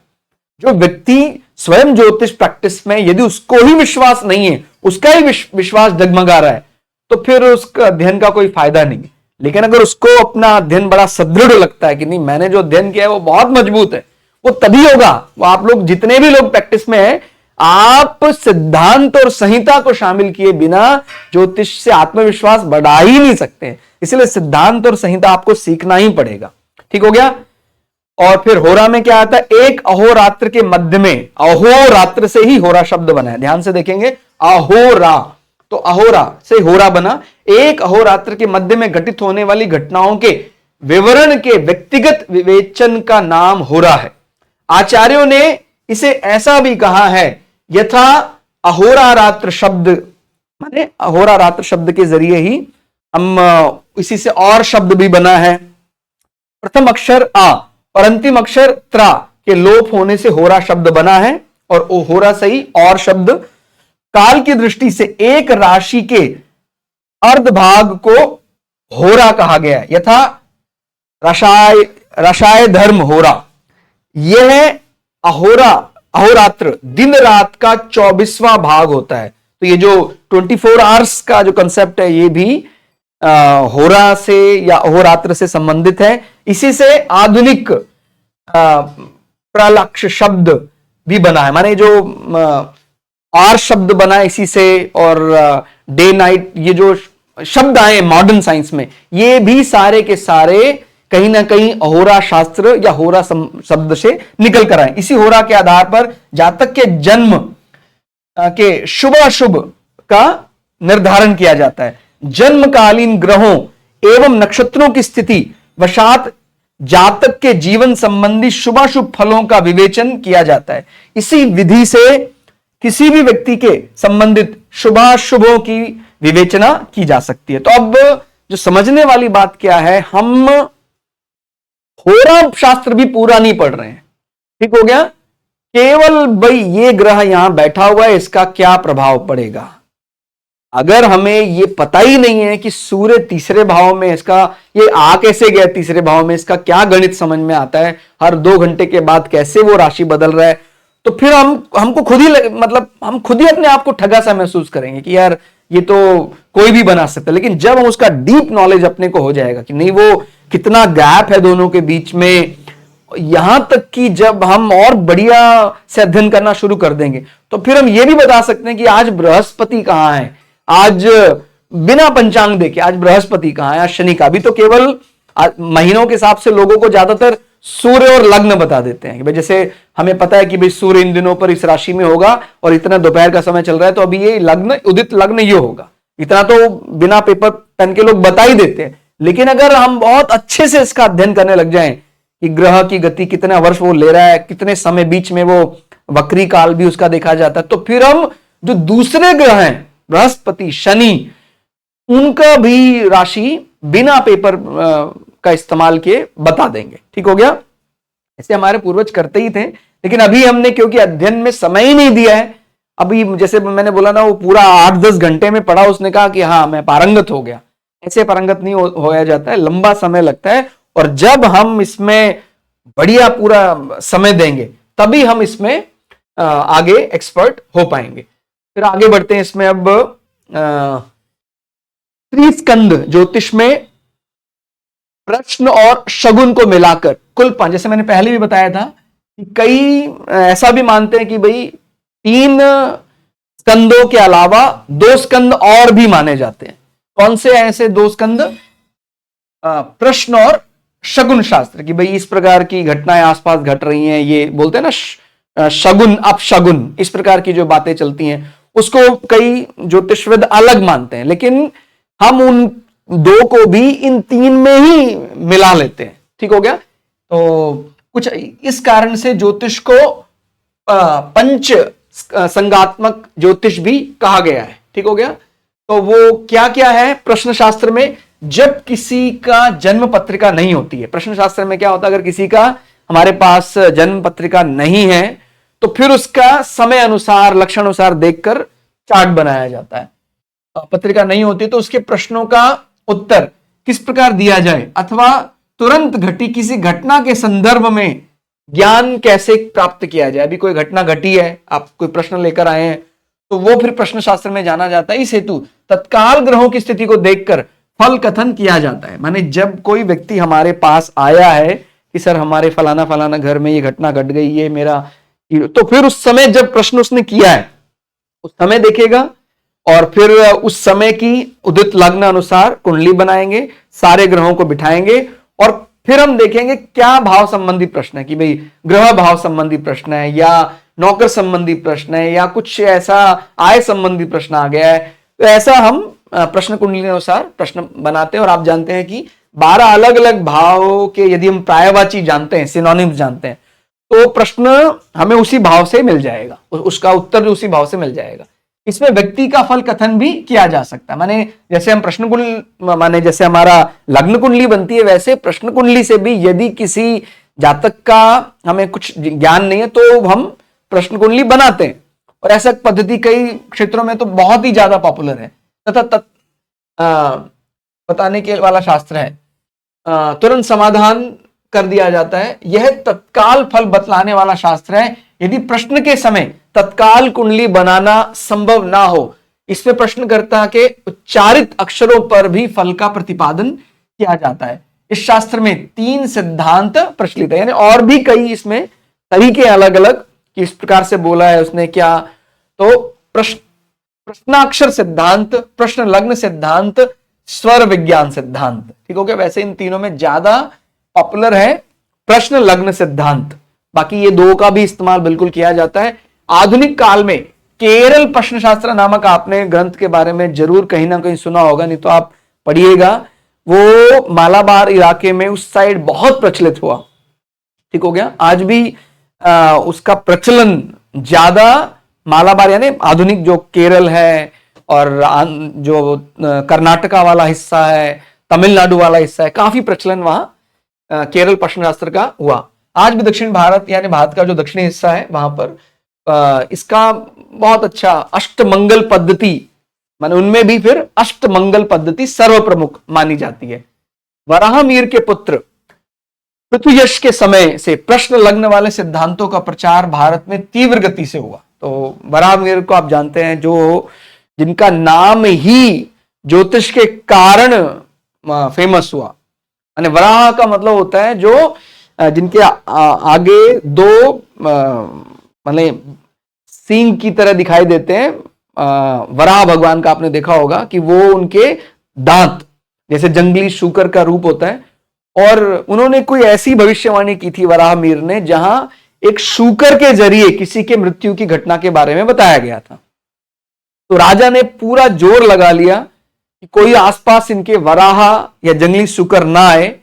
S1: जो व्यक्ति स्वयं ज्योतिष प्रैक्टिस में यदि उसको ही विश्वास नहीं है, उसका ही विश्वास डगमगा रहा है, तो फिर उसका अध्ययन का कोई फायदा नहीं है। लेकिन अगर उसको अपना अध्ययन बड़ा सुदृढ़ लगता है कि नहीं मैंने जो अध्ययन किया है वो बहुत मजबूत है, वो तभी होगा। वो आप लोग जितने भी लोग प्रैक्टिस में हैं, आप सिद्धांत और संहिता को शामिल किए बिना ज्योतिष से आत्मविश्वास बढ़ा ही नहीं सकते। इसलिए सिद्धांत और संहिता आपको सीखना ही पड़ेगा। ठीक हो गया। और फिर होरा में क्या आता है, एक अहोरात्र के मध्य में, अहोरात्र से ही होरा शब्द बना है, ध्यान से देखेंगे, अहोरा, तो अहोरा से होरा बना। एक अहोरात्र के मध्य में घटित होने वाली घटनाओं के विवरण के व्यक्तिगत विवेचन का नाम होरा है। आचार्यों ने इसे ऐसा भी कहा है, यथा अहोरारात्र शब्द, माने अहोरारात्र शब्द के जरिए ही हम इसी से और शब्द भी बना है। प्रथम अक्षर आ और अंतिम अक्षर त्रा के लोप होने से होरा शब्द बना है, और होरा से ही और शब्द। काल की दृष्टि से एक राशि के अर्धभाग को होरा कहा गया है, यथा रसाय धर्म होरा। यह अहोरात्र दिन रात का 24वां भाग होता है। तो ये जो 24 आवर्स का जो कंसेप्ट है ये भी होरा से या अहोरात्र से संबंधित है। इसी से आधुनिक प्रलक्ष शब्द भी बना है, माने जो आर शब्द बना है इसी से, और डे नाइट ये जो शब्द आए मॉडर्न साइंस में, ये भी सारे के सारे कहीं ना कहीं अहोरा शास्त्र या होरा शब्द से निकल कर आए। इसी होरा के आधार पर जातक के जन्म के शुभ अशुभ का निर्धारण किया जाता है। जन्मकालीन ग्रहों एवं नक्षत्रों की स्थिति वशात जातक के जीवन संबंधी शुभाशुभ फलों का विवेचन किया जाता है। इसी विधि से किसी भी व्यक्ति के संबंधित शुभाशुभों की विवेचना की जा सकती है। तो अब जो समझने वाली बात क्या है, हम होरा शास्त्र भी पूरा नहीं पढ़ रहे हैं, ठीक हो गया, केवल भाई ये ग्रह यहां बैठा हुआ है इसका क्या प्रभाव पड़ेगा। अगर हमें ये पता ही नहीं है कि सूर्य तीसरे भाव में, इसका ये आ कैसे गया तीसरे भाव में, इसका क्या गणित समझ में आता है, हर 2 घंटे के बाद कैसे वो राशि बदल रहा है, तो फिर हमको खुद ही मतलब हम खुद ही अपने आप को ठगा सा महसूस करेंगे कि यार ये तो कोई भी बना सकता है। लेकिन जब हम उसका डीप नॉलेज अपने को हो जाएगा कि नहीं वो कितना गैप है दोनों के बीच में, यहां तक कि जब हम और बढ़िया से अध्ययन करना शुरू कर देंगे तो फिर हम ये भी बता सकते हैं कि आज बृहस्पति कहां है, आज बिना पंचांग देखे आज बृहस्पति कहां है, आज शनि का भी। तो केवल महीनों के हिसाब से लोगों को ज्यादातर सूर्य और लग्न बता देते हैं कि भाई जैसे हमें पता है कि भाई सूर्य इन दिनों पर इस राशि में होगा और इतना दोपहर का समय चल रहा है तो अभी ये लग्न उदित लग्न ये होगा, इतना तो बिना पेपर पेन के लोग बता ही देते हैं। लेकिन अगर हम बहुत अच्छे से इसका अध्ययन करने लग जाएं कि ग्रह की गति कितना वर्ष वो ले रहा है, कितने समय बीच में वो वक्री काल भी उसका देखा जाता है, तो फिर हम जो दूसरे ग्रह हैं बृहस्पति शनि, उनका भी राशि बिना पेपर का इस्तेमाल किए बता देंगे। ठीक हो गया। ऐसे हमारे पूर्वज करते ही थे, लेकिन अभी हमने क्योंकि अध्ययन में समय ही नहीं दिया है, अभी जैसे मैंने बोला ना वो पूरा 8-10 घंटे में पढ़ा, उसने कहा कि हाँ मैं पारंगत हो गया, ऐसे पारंगत नहीं होया जाता है, लंबा समय लगता है। और जब हम इसमें बढ़िया पूरा समय देंगे तभी हम इसमें आगे एक्सपर्ट हो पाएंगे। फिर आगे बढ़ते हैं इसमें। अब त्रिस्कंद ज्योतिष में प्रश्न और शगुन को मिलाकर कुल 5, जैसे मैंने पहले भी बताया था कि कई ऐसा भी मानते हैं कि भाई 3 स्कंदों के अलावा 2 स्कंद और भी माने जाते हैं। कौन से ऐसे 2 स्कंद? प्रश्न और शगुन शास्त्र, कि भाई इस प्रकार की घटनाएं आसपास घट रही हैं, ये बोलते हैं ना शगुन अपशगुन, इस प्रकार की जो बातें चलती हैं उसको कई ज्योतिषविद अलग मानते हैं, लेकिन हम उन 2 को भी इन 3 में ही मिला लेते हैं। ठीक हो गया। तो कुछ इस कारण से ज्योतिष को पंच संगात्मक ज्योतिष भी कहा गया है। ठीक हो गया। तो वो क्या क्या है प्रश्न शास्त्र में? जब किसी का जन्म पत्रिका नहीं होती है। प्रश्न शास्त्र में क्या होता है, अगर किसी का हमारे पास जन्म पत्रिका नहीं है तो फिर उसका समय अनुसार लक्षण अनुसार देखकर चार्ट बनाया जाता है। पत्रिका नहीं होती तो उसके प्रश्नों का उत्तर किस प्रकार दिया जाए अथवा तुरंत घटी किसी घटना के संदर्भ में ज्ञान कैसे प्राप्त किया जाए। अभी कोई घटना घटी है, आप कोई प्रश्न लेकर आए हैं तो वो फिर प्रश्न शास्त्र में जाना जाता है। इस हेतु तत्काल ग्रहों की स्थिति को देखकर फल कथन किया जाता है। माने जब कोई व्यक्ति हमारे पास आया है कि सर हमारे फलाना फलाना घर में ये घटना घट गई, ये मेरा, तो फिर उस समय जब प्रश्न उसने किया है उस समय देखेगा और फिर उस समय की उदित लग्न अनुसार कुंडली बनाएंगे, सारे ग्रहों को बिठाएंगे और फिर हम देखेंगे क्या भाव संबंधी प्रश्न है कि भाई ग्रह भाव संबंधी प्रश्न है या नौकर संबंधी प्रश्न है या कुछ ऐसा आय संबंधी प्रश्न आ गया है। तो ऐसा हम प्रश्न कुंडली के अनुसार प्रश्न बनाते हैं। और आप जानते हैं कि 12 अलग अलग भाव के यदि हम प्रायवाची जानते हैं, सिनोनिम्स जानते हैं, तो प्रश्न हमें उसी भाव से मिल जाएगा, उसका उत्तर भी उसी भाव से मिल जाएगा। इसमें व्यक्ति का फल कथन भी किया जा सकता है। माने जैसे हम प्रश्न कुंडली, माने जैसे हमारा लग्न कुंडली बनती है वैसे प्रश्न कुंडली से भी यदि किसी जातक का हमें कुछ ज्ञान नहीं है तो हम प्रश्न कुंडली बनाते हैं। और ऐसा पद्धति कई क्षेत्रों में तो बहुत ही ज्यादा पॉपुलर है तथा बताने के वाला शास्त्र है, तुरंत समाधान कर दिया जाता है। यह तत्काल फल बतलाने वाला शास्त्र है। यदि प्रश्न के समय तत्काल कुंडली बनाना संभव ना हो, इसमें प्रश्नकर्ता के उच्चारित अक्षरों पर भी फल का प्रतिपादन किया जाता है। इस शास्त्र में 3 सिद्धांत प्रचलित है, यानी और भी कई इसमें तरीके अलग अलग कि इस प्रकार से बोला है उसने क्या। तो प्रश्नाक्षर सिद्धांत, प्रश्न लग्न सिद्धांत, स्वर विज्ञान सिद्धांत, ठीक हो गया। वैसे इन तीनों में ज्यादा पॉपुलर है प्रश्न लग्न सिद्धांत, बाकी ये 2 का भी इस्तेमाल बिल्कुल किया जाता है। आधुनिक काल में केरल प्रश्न शास्त्र नामक आपने ग्रंथ के बारे में जरूर कहीं ना कहीं सुना होगा, नहीं तो आप पढ़िएगा। वो मालाबार इलाके में उस साइड बहुत प्रचलित हुआ, ठीक हो गया। आज भी उसका प्रचलन ज्यादा मालाबार यानी आधुनिक जो केरल है और जो कर्नाटका वाला हिस्सा है, तमिलनाडु वाला हिस्सा है, काफी प्रचलन वहां केरल प्रश्न शास्त्र का हुआ। आज भी दक्षिण भारत यानी भारत का जो दक्षिणी हिस्सा है वहां पर इसका बहुत अच्छा अष्टमंगल पद्धति, माने उनमें भी फिर अष्टमंगल पद्धति सर्वप्रमुख मानी जाती है। वराहमिहिर के पुत्र पृथुयश के समय से प्रश्न लग्न वाले सिद्धांतों का प्रचार भारत में तीव्र गति से हुआ। तो वराहमिहिर को आप जानते हैं, जो जिनका नाम ही ज्योतिष के कारण फेमस हुआ। यानी वराह का मतलब होता है जो जिनके आगे 2 मतलब सींग की तरह दिखाई देते हैं। वराह भगवान का आपने देखा होगा कि वो उनके दांत जैसे जंगली शूकर का रूप होता है। और उन्होंने कोई ऐसी भविष्यवाणी की थी वराहमिहिर ने जहां एक शूकर के जरिए किसी के मृत्यु की घटना के बारे में बताया गया था। तो राजा ने पूरा जोर लगा लिया कि कोई आसपास इनके वराह या जंगली शूकर ना आए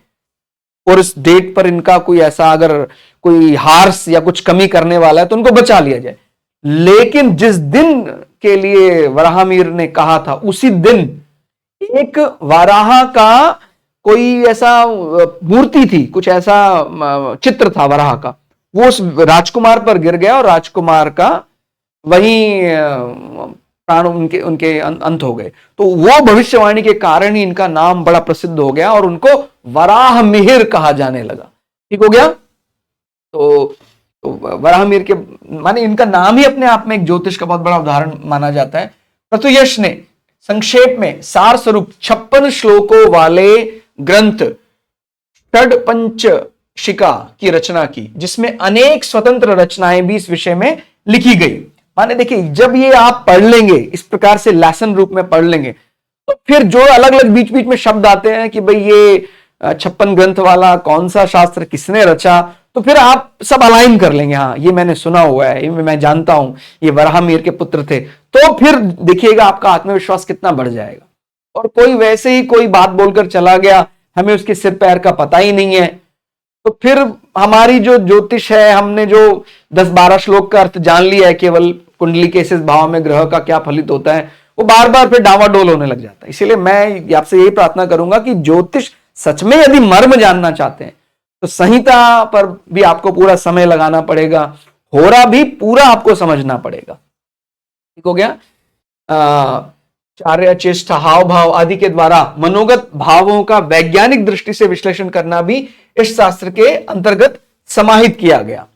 S1: और इस डेट पर इनका कोई ऐसा अगर कोई हार्स या कुछ कमी करने वाला है तो उनको बचा लिया जाए। लेकिन जिस दिन के लिए वराहमिहिर ने कहा था उसी दिन एक वराह का कोई ऐसा मूर्ति थी, कुछ ऐसा चित्र था वराह का, वो उस राजकुमार पर गिर गया और राजकुमार का वहीं प्राण उनके अंत हो गए। तो वो भविष्यवाणी के कारण ही इनका नाम बड़ा प्रसिद्ध हो गया और उनको वराहमिहिर कहा जाने लगा, ठीक हो गया। तो वराहमिहिर के माने इनका नाम ही अपने आप में एक ज्योतिष का बहुत बड़ा उदाहरण माना जाता है। पृथुयश ने संक्षेप में सार स्वरूप 56 श्लोकों वाले ग्रंथ षड्पंचशिका की रचना की, जिसमें अनेक स्वतंत्र रचनाएं भी इस विषय में लिखी गई। माने देखिए, जब ये आप पढ़ लेंगे इस प्रकार से लेसन रूप में पढ़ लेंगे तो फिर जो अलग अलग बीच बीच में शब्द आते हैं कि भाई ये 56 ग्रंथ वाला कौन सा शास्त्र किसने रचा, तो फिर आप सब अलाइन कर लेंगे, हाँ ये मैंने सुना हुआ है, ये मैं जानता हूं, ये वराहमिहिर के पुत्र थे। तो फिर देखिएगा आपका आत्मविश्वास कितना बढ़ जाएगा। और कोई वैसे ही कोई बात बोलकर चला गया, हमें उसके सिर पैर का पता ही नहीं है, तो फिर हमारी जो ज्योतिष है, हमने जो 10-12 श्लोक का अर्थ जान लिया है केवल कुंडली के इस भाव में ग्रह का क्या फलित होता है, वो बार बार फिर डावाडोल होने लग जाता है। इसीलिए मैं आपसे यही प्रार्थना करूंगा कि ज्योतिष सच में यदि मर्म जानना चाहते हैं तो संहिता पर भी आपको पूरा समय लगाना पड़ेगा, होरा भी पूरा आपको समझना पड़ेगा। ठीक हो गया। चार्य, चेष्टा, हाव भाव आदि के द्वारा मनोगत भावों का वैज्ञानिक दृष्टि से विश्लेषण करना भी इस शास्त्र के अंतर्गत समाहित किया गया।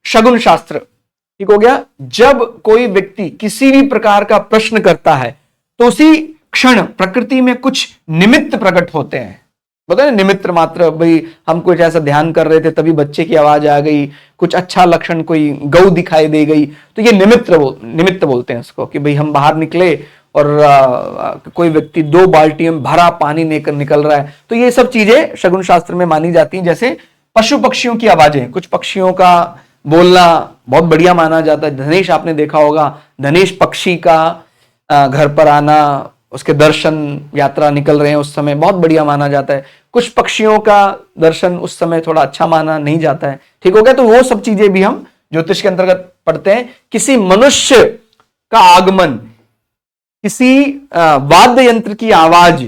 S1: शगुन शास्त्र, ठीक हो गया। जब कोई व्यक्ति किसी भी प्रकार का प्रश्न करता है तो उसी क्षण प्रकृति में कुछ निमित्त प्रकट होते हैं। बोलते हैं निमित्त मात्र, भाई हम कुछ ऐसा ध्यान कर रहे थे तभी बच्चे की आवाज आ गई, कुछ अच्छा लक्षण, कोई गौ दिखाई दे गई, तो ये निमित्त बोलते हैं इसको, कि भाई हम बाहर निकले और कोई व्यक्ति 2 बाल्टियों में भरा पानी लेकर निकल रहा है, तो ये सब चीजें शगुन शास्त्र में मानी जाती हैं। जैसे पशु पक्षियों की आवाजें, कुछ पक्षियों का बोलना बहुत बढ़िया माना जाता है। धनेश आपने देखा होगा, धनेश पक्षी का घर पर आना, उसके दर्शन, यात्रा निकल रहे हैं उस समय बहुत बढ़िया माना जाता है। कुछ पक्षियों का दर्शन उस समय थोड़ा अच्छा माना नहीं जाता है। ठीक हो गया। तो वो सब चीजें भी हम ज्योतिष के अंतर्गत पढ़ते हैं। किसी मनुष्य का आगमन, किसी वाद्य यंत्र की आवाज,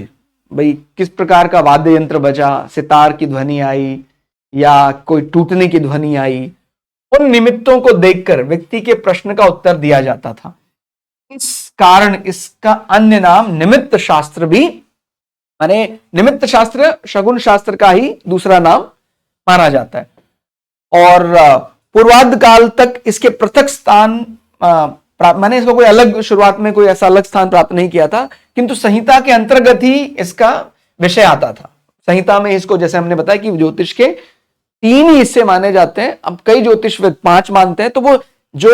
S1: भाई किस प्रकार का वाद्य यंत्र बजा, सितार की ध्वनि आई या कोई टूटने की ध्वनि आई, उन निमित्तों को देखकर व्यक्ति के प्रश्न का उत्तर दिया जाता था। इस कारण इसका अन्य नाम निमित्त शास्त्र भी, माने निमित्त शास्त्र शगुन शास्त्र का ही दूसरा नाम माना जाता है। और पूर्वाद्ध काल तक इसके पृथक स्थान मैंने इसको कोई अलग, शुरुआत में कोई ऐसा अलग स्थान प्राप्त नहीं किया था, किंतु संहिता के अंतर्गत ही इसका विषय आता था। संहिता में इसको, जैसे हमने बताया कि ज्योतिष के 3 ही हिस्से माने जाते हैं। अब कई ज्योतिष 5 मानते हैं, तो वो जो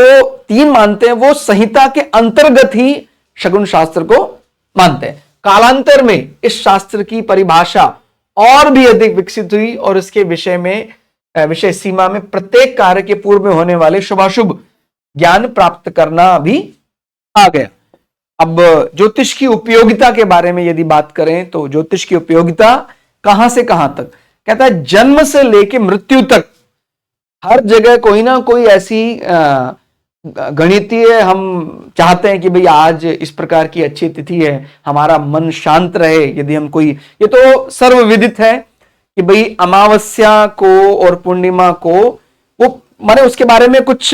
S1: 3 मानते हैं वो संहिता के अंतर्गत ही शगुन शास्त्र को मानते हैं। कालांतर में इस शास्त्र की परिभाषा और भी अधिक विकसित हुई और इसके विषय सीमा में प्रत्येक कार्य के पूर्व में होने वाले शुभाशुभ ज्ञान प्राप्त करना भी आ गया। अब ज्योतिष की उपयोगिता के बारे में यदि बात करें तो ज्योतिष की उपयोगिता कहां से कहां तक, कहता है जन्म से लेकर मृत्यु तक हर जगह कोई ना कोई ऐसी गणितीय, हम चाहते हैं कि भाई आज इस प्रकार की अच्छी तिथि है, हमारा मन शांत रहे। यदि हम कोई, ये तो सर्वविदित है कि भाई अमावस्या को और पूर्णिमा को, वो माने उसके बारे में कुछ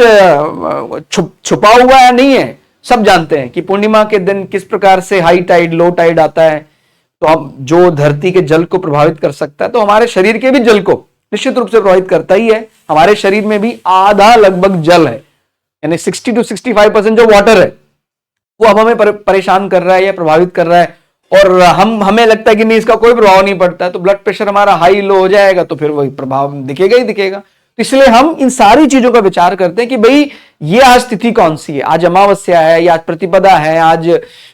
S1: छुपा हुआ है नहीं है, सब जानते हैं कि पूर्णिमा के दिन किस प्रकार से हाई टाइड लो टाइड आता है, तो अब जो धरती के जल को प्रभावित कर सकता है तो हमारे शरीर के भी जल को निश्चित रूप से प्रभावित करता ही है। हमारे शरीर में भी आधा लगभग जल है, यानी 60 to 65% जो वाटर है वो अब हमें परेशान कर रहा है या प्रभावित कर रहा है, और हमें लगता है कि नहीं इसका कोई प्रभाव नहीं पड़ता है, तो ब्लड प्रेशर हमारा हाई लो हो जाएगा तो फिर वही प्रभाव दिखेगा ही दिखेगा। तो इसलिए हम इन सारी चीजों का विचार करते हैं कि भाई ये आज तिथि कौन सी है, आज अमावस्या है या आज प्रतिपदा है, आज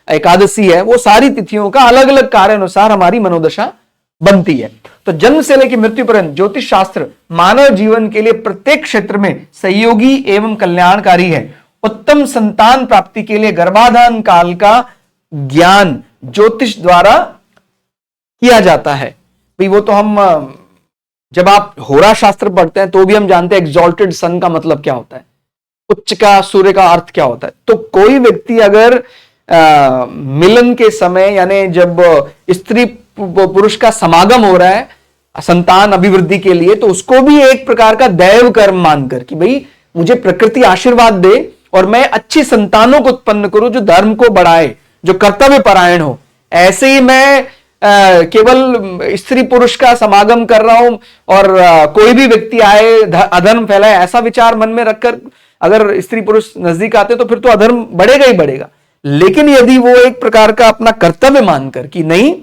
S1: एकादशी है, वो सारी तिथियों का अलग अलग कार्य अनुसार हमारी मनोदशा बनती है। तो जन्म से लेकर मृत्यु पर्यंत ज्योतिष शास्त्र मानव जीवन के लिए प्रत्येक क्षेत्र में सहयोगी एवं कल्याणकारी है। उत्तम संतान प्राप्ति के लिए गर्भाधान काल का ज्ञान ज्योतिष द्वारा किया जाता है। भाई वो तो हम, जब आप होरा शास्त्र पढ़ते हैं तो भी हम जानते हैं एक्सॉल्टेड सन का मतलब क्या होता है, उच्च का सूर्य का अर्थ क्या होता है। तो कोई व्यक्ति अगर मिलन के समय, यानी जब स्त्री पुरुष का समागम हो रहा है संतान अभिवृद्धि के लिए, तो उसको भी एक प्रकार का दैव कर्म मानकर कि भाई मुझे प्रकृति आशीर्वाद दे और मैं अच्छी संतानों को उत्पन्न करूं जो धर्म को बढ़ाए, जो कर्तव्य परायण हो। ऐसे ही मैं केवल स्त्री पुरुष का समागम कर रहा हूं और कोई भी व्यक्ति आए अधर्म फैलाए, ऐसा विचार मन में रखकर अगर स्त्री पुरुष नजदीक आते तो फिर तो अधर्म बढ़ेगा ही बढ़ेगा। लेकिन यदि वो एक प्रकार का अपना कर्तव्य मानकर कि नहीं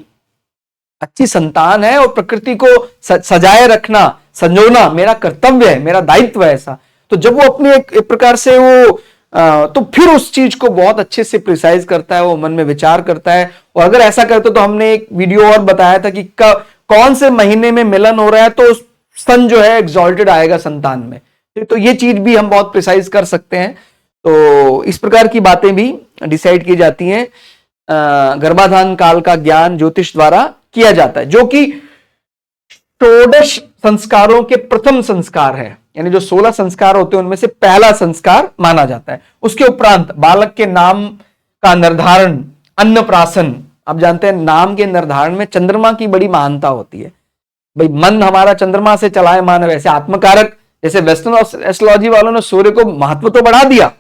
S1: अच्छी संतान है और प्रकृति को सजाए रखना, संजोना मेरा कर्तव्य है, मेरा दायित्व है ऐसा, तो जब वो अपनी एक प्रकार से वो तो फिर उस चीज को बहुत अच्छे से प्रिसाइज करता है, वो मन में विचार करता है। और अगर ऐसा करते तो हमने एक वीडियो और बताया था कि कौन से महीने में मिलन हो रहा है तो सन जो है एक्सॉल्टेड आएगा संतान में, तो ये चीज भी हम बहुत प्रिसाइज कर सकते हैं। तो इस प्रकार की बातें भी डिसाइड की जाती हैं। गर्भाधान काल का ज्ञान ज्योतिष द्वारा किया जाता है, जो कि षोडश संस्कारों के प्रथम संस्कार है, यानी जो 16 संस्कार होते हैं उनमें से पहला संस्कार माना जाता है। उसके उपरांत बालक के नाम का निर्धारण, अन्नप्राशन। आप जानते हैं नाम के निर्धारण में चंद्रमा की बड़ी महानता होती है। भाई मन हमारा चंद्रमा से चलायमान है, वैसे आत्मकारक, जैसे वेस्टर्न एस्ट्रोलॉजी वालों ने सूर्य को महत्व तो बढ़ा दिया,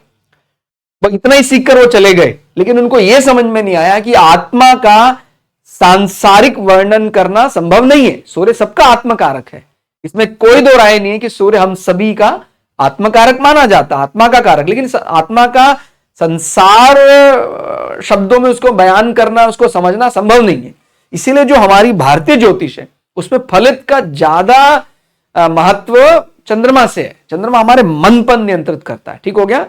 S1: बस इतना ही सीखकर वो चले गए, लेकिन उनको यह समझ में नहीं आया कि आत्मा का सांसारिक वर्णन करना संभव नहीं है। सूर्य सबका आत्मकारक है, इसमें कोई दो राय नहीं है कि सूर्य हम सभी का आत्मकारक माना जाता, आत्मा का कारक, लेकिन आत्मा का संसार शब्दों में उसको बयान करना, उसको समझना संभव नहीं है। इसीलिए जो हमारी भारतीय ज्योतिष है उसमें फलित का ज्यादा महत्व चंद्रमा से है। चंद्रमा हमारे मन पर नियंत्रित करता है, ठीक हो गया।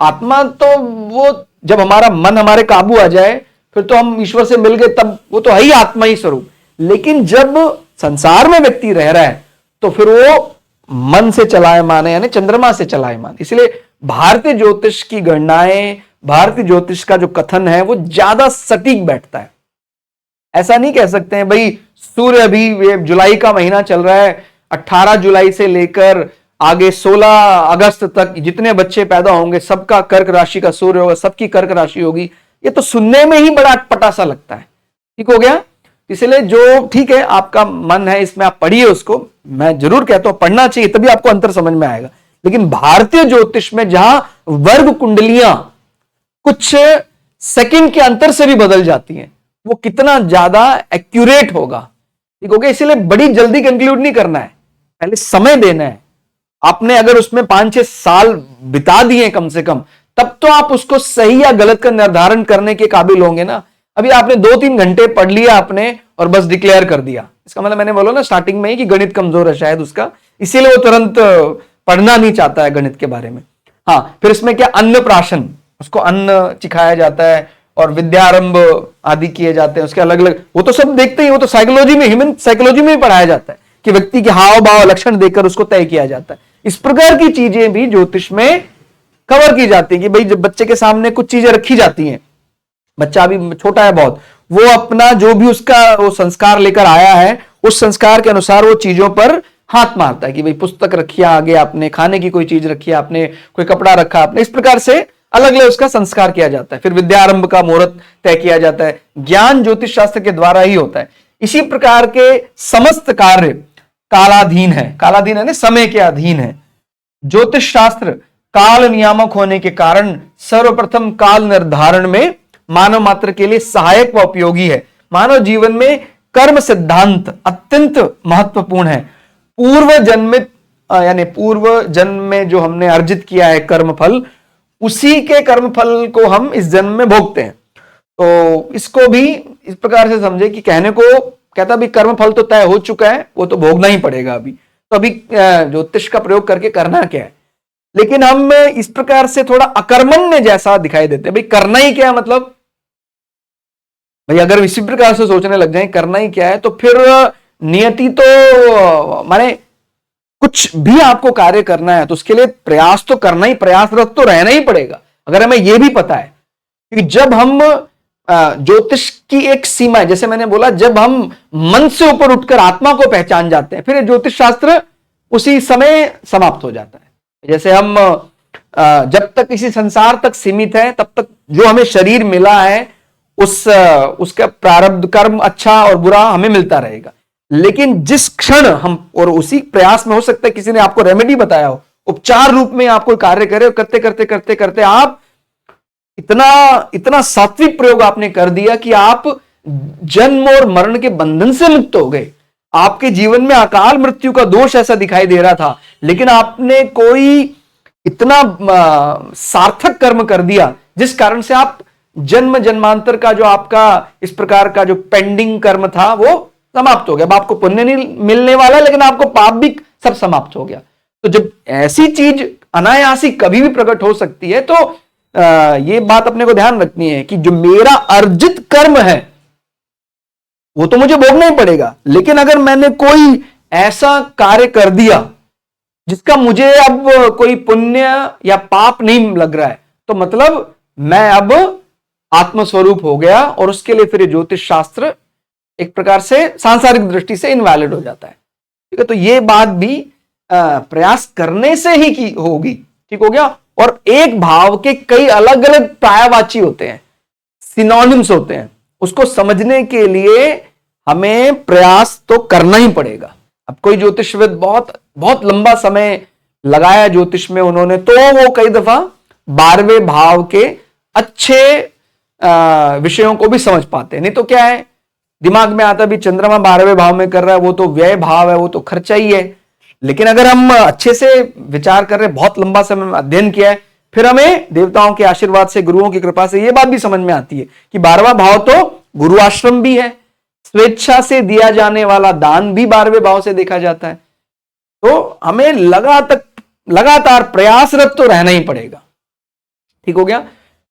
S1: आत्मा तो वो जब हमारा मन हमारे काबू आ जाए फिर तो हम ईश्वर से मिल गए, तब वो तो है ही आत्मा ही स्वरूप। लेकिन जब संसार में व्यक्ति रह रहा है तो फिर वो मन से चलायमान है, यानी चंद्रमा से चलायमान। इसलिए भारतीय ज्योतिष की गणनाएं, भारतीय ज्योतिष का जो कथन है वो ज्यादा सटीक बैठता है। ऐसा नहीं कह सकते हैं भाई सूर्य अभी जुलाई का महीना चल रहा है, 18 जुलाई से लेकर आगे 16 अगस्त तक जितने बच्चे पैदा होंगे सबका कर्क राशि का सूर्य होगा, सबकी कर्क राशि होगी। ये तो सुनने में ही बड़ा अटपटा सा लगता है, ठीक हो गया। इसलिए जो ठीक है आपका मन है इसमें आप पढ़िए उसको, मैं जरूर कहता हूं पढ़ना चाहिए, तभी आपको अंतर समझ में आएगा। लेकिन भारतीय ज्योतिष में जहां वर्ग कुंडलियां कुछ सेकंड के अंतर से भी बदल जाती हैं, वो कितना ज्यादा एक्यूरेट होगा, ठीक हो गया। इसीलिए बड़ी जल्दी कंक्लूड नहीं करना है, पहले समय देना है। आपने अगर उसमें 5-6 साल बिता दिए कम से कम, तब तो आप उसको सही या गलत का निर्धारण करने के काबिल होंगे ना। अभी आपने 2-3 घंटे पढ़ लिया आपने और बस डिक्लेयर कर दिया, इसका मतलब मैंने बोला ना स्टार्टिंग में ही कि गणित कमजोर है शायद उसका, इसीलिए वो तुरंत पढ़ना नहीं चाहता है गणित के बारे में। हाँ, फिर इसमें क्या अन्नप्राशन, उसको अन्न चिखाया जाता है और विद्यारंभ आदि किए जाते हैं, उसके अलग अलग, वो तो सब देखते ही, वो तो साइकोलॉजी में, ह्यूमन साइकोलॉजी में ही पढ़ाया जाता है कि व्यक्ति के हाव भाव लक्षण देखकर उसको तय किया जाता है। इस प्रकार की चीजें भी ज्योतिष में कवर की जाती है कि भाई जब बच्चे के सामने कुछ चीजें रखी जाती हैं, बच्चा अभी छोटा है बहुत, वो अपना जो भी उसका वो संस्कार लेकर आया है उस संस्कार के अनुसार वो चीजों पर हाथ मारता है कि भाई पुस्तक रखी आगे आपने, खाने की कोई चीज रखी आपने, कोई कपड़ा रखा आपने, इस प्रकार से अलग अलग उसका संस्कार किया जाता है। फिर विद्यारंभ का मुहूर्त तय किया जाता है, ज्ञान ज्योतिष शास्त्र के द्वारा ही होता है। इसी प्रकार के समस्त कार्य कालाधीन है, कालाधीन है ना, समय के अधीन है। ज्योतिष शास्त्र काल नियामक होने के कारण सर्वप्रथम काल निर्धारण में मानव मात्र के लिए सहायक व उपयोगी है। मानव जीवन में कर्म सिद्धांत अत्यंत महत्वपूर्ण है। पूर्व जन्मित यानी पूर्व जन्म में जो हमने अर्जित किया है कर्म फल, उसी के कर्म फल को हम इस जन्म में भोगते हैं। तो इसको भी इस प्रकार से समझे कि कहने को कहता भी कर्म फल तो तय हो चुका है, वो तो भोगना ही पड़ेगा अभी, तो अभी ज्योतिष का प्रयोग करके करना क्या है। लेकिन हम इस प्रकार से थोड़ा अकर्मण्य जैसा दिखाई देते हैं, भाई करना ही क्या है, मतलब भाई अगर इसी प्रकार से सोचने लग जाए करना ही क्या है, तो फिर नियति तो माने कुछ भी आपको कार्य करना है तो उसके लिए प्रयास तो करना ही, प्रयासरत तो रहना ही पड़ेगा। अगर हमें यह भी पता है कि जब हम ज्योतिष की एक सीमा है, जैसे मैंने बोला जब हम मन से ऊपर उठकर आत्मा को पहचान जाते हैं फिर ज्योतिष शास्त्र उसी समय समाप्त हो जाता है। जैसे हम जब तक इसी संसार तक सीमित है तब तक जो हमें शरीर मिला है उसका प्रारब्ध कर्म अच्छा और बुरा हमें मिलता रहेगा। लेकिन जिस क्षण हम, और उसी प्रयास में हो सकता है किसी ने आपको रेमेडी बताया हो, उपचार रूप में आप कोई कार्य करे, करते करते करते करते आप इतना सात्विक प्रयोग आपने कर दिया कि आप जन्म और मरण के बंधन से मुक्त हो गए। आपके जीवन में अकाल मृत्यु का दोष ऐसा दिखाई दे रहा था, लेकिन आपने कोई इतना सार्थक कर्म कर दिया जिस कारण से आप जन्म जन्मांतर का जो आपका इस प्रकार का जो पेंडिंग कर्म था वो समाप्त हो गया। अब आपको पुण्य नहीं मिलने वाला, लेकिन आपको पाप भी सब समाप्त हो गया। तो जब ऐसी चीज अनायासी कभी भी प्रकट हो सकती है तो ये बात अपने को ध्यान रखनी है कि जो मेरा अर्जित कर्म है वो तो मुझे भोगना ही पड़ेगा, लेकिन अगर मैंने कोई ऐसा कार्य कर दिया जिसका मुझे अब कोई पुण्य या पाप नहीं लग रहा है, तो मतलब मैं अब आत्मस्वरूप हो गया और उसके लिए फिर ज्योतिष शास्त्र एक प्रकार से सांसारिक दृष्टि से इनवैलिड हो जाता है। ठीक है, तो ये बात भी प्रयास करने से ही की होगी। ठीक हो गया। और एक भाव के कई अलग अलग पर्यायवाची होते हैं। सिनोनिम्स होते हैं, उसको समझने के लिए हमें प्रयास तो करना ही पड़ेगा। अब कोई ज्योतिषविद बहुत बहुत लंबा समय लगाया ज्योतिष में उन्होंने, तो वो कई दफा 12वें भाव के अच्छे विषयों को भी समझ पाते हैं। नहीं तो क्या है, दिमाग में आता भी चंद्रमा 12वें भाव में कर रहा है, वो तो व्यय भाव है, वो तो खर्चा ही है। लेकिन अगर हम अच्छे से विचार कर रहे हैं, बहुत लंबा समय अध्ययन किया है, फिर हमें देवताओं के आशीर्वाद से, गुरुओं की कृपा से यह बात भी समझ में आती है कि 12वां भाव तो गुरु आश्रम भी है, स्वेच्छा से दिया जाने वाला दान भी 12वें भाव से देखा जाता है। तो हमें लगातार प्रयासरत तो रहना ही पड़ेगा। ठीक हो गया।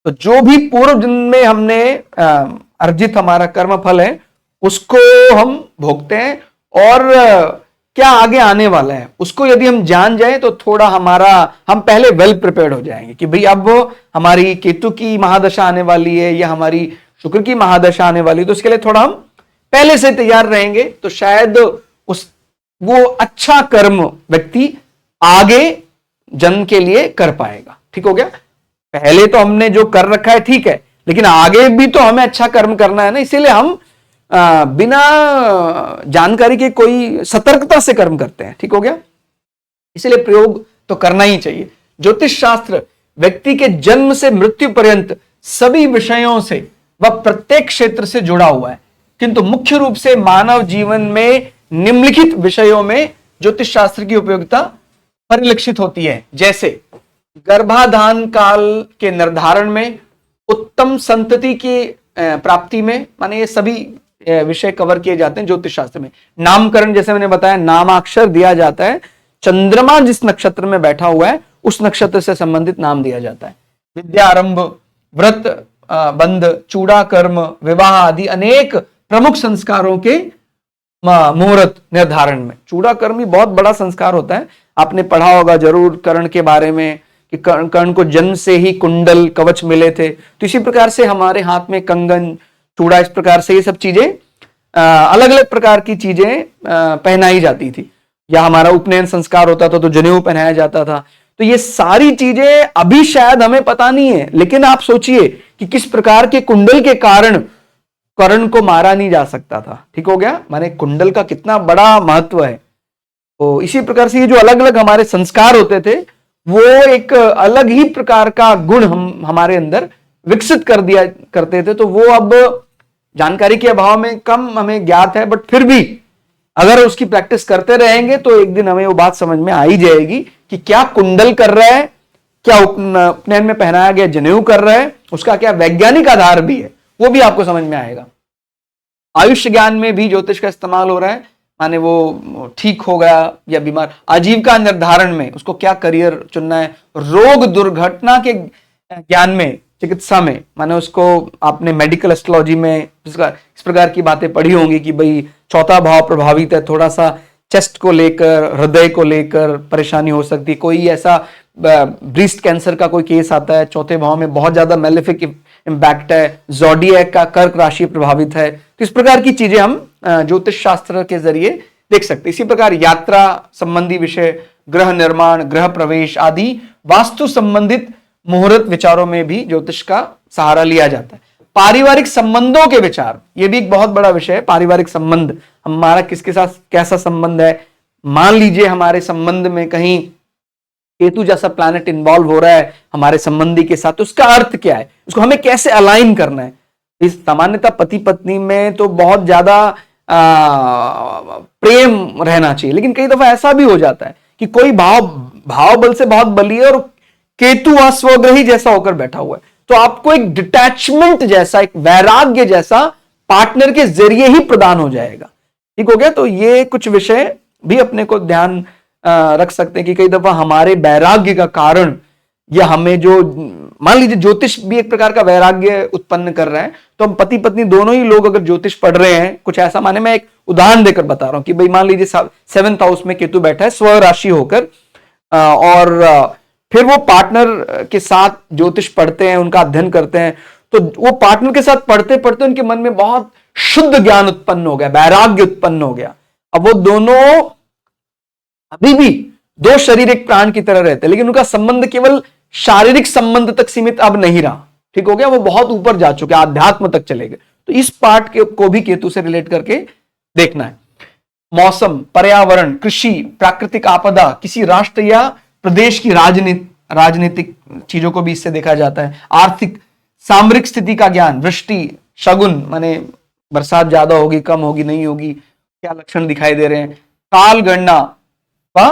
S1: तो जो भी पूर्व जन्म में हमने अर्जित हमारा कर्म फल है उसको हम भोगते हैं, और क्या आगे आने वाला है उसको यदि हम जान जाए तो थोड़ा हम पहले वेल प्रिपेयर्ड हो जाएंगे कि भाई अब हमारी केतु की महादशा आने वाली है या हमारी शुक्र की महादशा आने वाली है, तो उसके लिए थोड़ा हम पहले से तैयार रहेंगे, तो शायद वो अच्छा कर्म व्यक्ति आगे जन्म के लिए कर पाएगा। ठीक हो गया। पहले तो हमने जो कर रखा है ठीक है, लेकिन आगे भी तो हमें अच्छा कर्म करना है ना, इसीलिए हम बिना जानकारी के कोई सतर्कता से कर्म करते हैं। ठीक हो गया। इसलिए प्रयोग तो करना ही चाहिए। ज्योतिष शास्त्र व्यक्ति के जन्म से मृत्यु पर्यंत सभी विषयों से व प्रत्येक क्षेत्र से जुड़ा हुआ है, किंतु मुख्य रूप से मानव जीवन में निम्नलिखित विषयों में ज्योतिष शास्त्र की उपयोगिता परिलक्षित होती है। जैसे गर्भाधान काल के निर्धारण में, उत्तम संतति की प्राप्ति में, माने ये सभी विषय कवर किए जाते हैं ज्योतिष शास्त्र में। नामकरण, जैसे मैंने बताया, नामाक्षर दिया जाता है, चंद्रमा जिस नक्षत्र में बैठा हुआ है उस नक्षत्र से संबंधित नाम दिया जाता है। विद्या आरंभ, व्रत बंध, चूड़ा कर्म, विवाह आदि अनेक प्रमुख संस्कारों के मुहूर्त निर्धारण में। चूड़ा कर्म भी बहुत बड़ा संस्कार होता है, आपने पढ़ा होगा जरूर कर्ण के बारे में कि कर्ण को जन्म से ही कुंडल कवच मिले थे। तो इसी प्रकार से हमारे हाथ में कंगन, चूड़ा, इस प्रकार से ये सब चीजें अलग अलग प्रकार की चीजें पहनाई जाती थी, या हमारा उपनयन संस्कार होता था तो जनेऊ पहनाया जाता था। तो ये सारी चीजें अभी शायद हमें पता नहीं है, लेकिन आप सोचिए कि किस प्रकार के कुंडल के कारण कर्ण को मारा नहीं जा सकता था। ठीक हो गया। माने कुंडल का कितना बड़ा महत्व है। तो इसी प्रकार से ये जो अलग अलग हमारे संस्कार होते थे वो एक अलग ही प्रकार का गुण हमारे अंदर विकसित कर दिया करते थे। तो वो अब जानकारी के अभाव में कम हमें ज्ञात है, बट फिर भी अगर उसकी प्रैक्टिस करते रहेंगे तो एक दिन हमें वो बात समझ में आ ही जाएगी कि क्या कुंडल कर रहा है, क्या उपनयन में पहनाया गया जनेऊ कर रहा है, उसका क्या वैज्ञानिक आधार भी है, वो भी आपको समझ में आएगा। आयुष्य ज्ञान में भी ज्योतिष का इस्तेमाल हो रहा है, माने वो ठीक हो गया या बीमार। आजीविका निर्धारण में उसको क्या करियर चुनना है। रोग दुर्घटना के ज्ञान में, चिकित्सा में, माने उसको आपने मेडिकल एस्ट्रोलॉजी में इस प्रकार की बातें पढ़ी होंगी कि भाई चौथा भाव प्रभावित है, थोड़ा सा चेस्ट को लेकर, हृदय को लेकर परेशानी हो सकती है। कोई ऐसा ब्रेस्ट कैंसर का कोई केस आता है, चौथे भाव में बहुत ज्यादा मेलेफिक इंपैक्ट है, ज़ोडिएक का कर्क राशि प्रभावित है। तो इस प्रकार की चीजें हम ज्योतिष शास्त्र के जरिए देख सकते हैं। इसी प्रकार यात्रा संबंधी विषय, गृह निर्माण, गृह प्रवेश आदि वास्तु संबंधित मुहूर्त विचारों में भी ज्योतिष का सहारा लिया जाता है। पारिवारिक संबंधों के विचार, ये भी एक बहुत बड़ा विषय है। पारिवारिक संबंध, हमारा किसके साथ कैसा संबंध है। मान लीजिए हमारे संबंध में कहीं केतु जैसा प्लैनेट इन्वॉल्व हो रहा है हमारे संबंधी के साथ, तो उसका अर्थ क्या है, उसको हमें कैसे अलाइन करना है। इस सामान्यतः पति पत्नी में तो बहुत ज्यादा प्रेम रहना चाहिए, लेकिन कई दफा ऐसा भी हो जाता है कि कोई भाव बल से बहुत बली है और केतु स्वग्रही जैसा होकर बैठा हुआ है, तो आपको एक डिटैचमेंट जैसा, एक वैराग्य जैसा पार्टनर के जरिए ही प्रदान हो जाएगा। ठीक हो गया। तो ये कुछ विषय भी अपने को ध्यान रख सकते हैं कि कई दफा हमारे वैराग्य का कारण, या हमें जो, मान लीजिए ज्योतिष भी एक प्रकार का वैराग्य उत्पन्न कर रहा है, तो हम पति पत्नी दोनों ही लोग अगर ज्योतिष पढ़ रहे हैं, कुछ ऐसा, माने मैं एक उदाहरण देकर बता रहा हूं कि भाई मान लीजिए 7th हाउस में केतु बैठा है स्व राशि होकर, और फिर वो पार्टनर के साथ ज्योतिष पढ़ते हैं, उनका अध्ययन करते हैं, तो वो पार्टनर के साथ पढ़ते पढ़ते उनके मन में बहुत शुद्ध ज्ञान उत्पन्न हो गया, वैराग्य उत्पन्न हो गया। अब वो दोनों अभी भी दो शरीर एक प्राण की तरह रहते हैं, लेकिन उनका संबंध केवल शारीरिक संबंध तक सीमित अब नहीं रहा। ठीक हो गया, वो बहुत ऊपर जा चुके, आध्यात्म तक चले गए। तो इस पार्ट को भी केतु से रिलेट करके देखना है। मौसम, पर्यावरण, कृषि, प्राकृतिक आपदा, किसी राष्ट्र या प्रदेश की राजनीतिक चीजों को भी इससे देखा जाता है। आर्थिक, सामरिक स्थिति का ज्ञान, वृष्टि, शगुन माने बरसात ज्यादा होगी, कम होगी, नहीं होगी, क्या लक्षण दिखाई दे रहे हैं। काल गणना व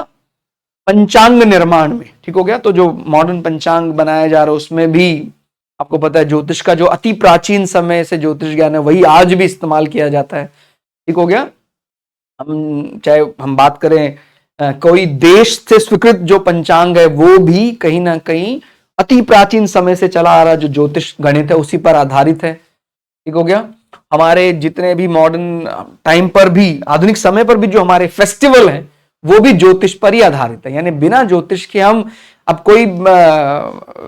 S1: पंचांग निर्माण में, ठीक हो गया। तो जो मॉडर्न पंचांग बनाया जा रहा है उसमें भी आपको पता है ज्योतिष का जो अति प्राचीन समय से ज्योतिष ज्ञान है वही आज भी इस्तेमाल किया जाता है, ठीक हो गया। चाहे हम बात करें कोई देश से स्वीकृत जो पंचांग है वो भी कहीं ना कहीं अति प्राचीन समय से चला आ रहा जो ज्योतिष गणित है उसी पर आधारित है, ठीक हो गया। हमारे जितने भी मॉडर्न टाइम पर भी, आधुनिक समय पर भी जो हमारे फेस्टिवल हैं वो भी ज्योतिष पर ही आधारित है। यानी बिना ज्योतिष के हम, अब कोई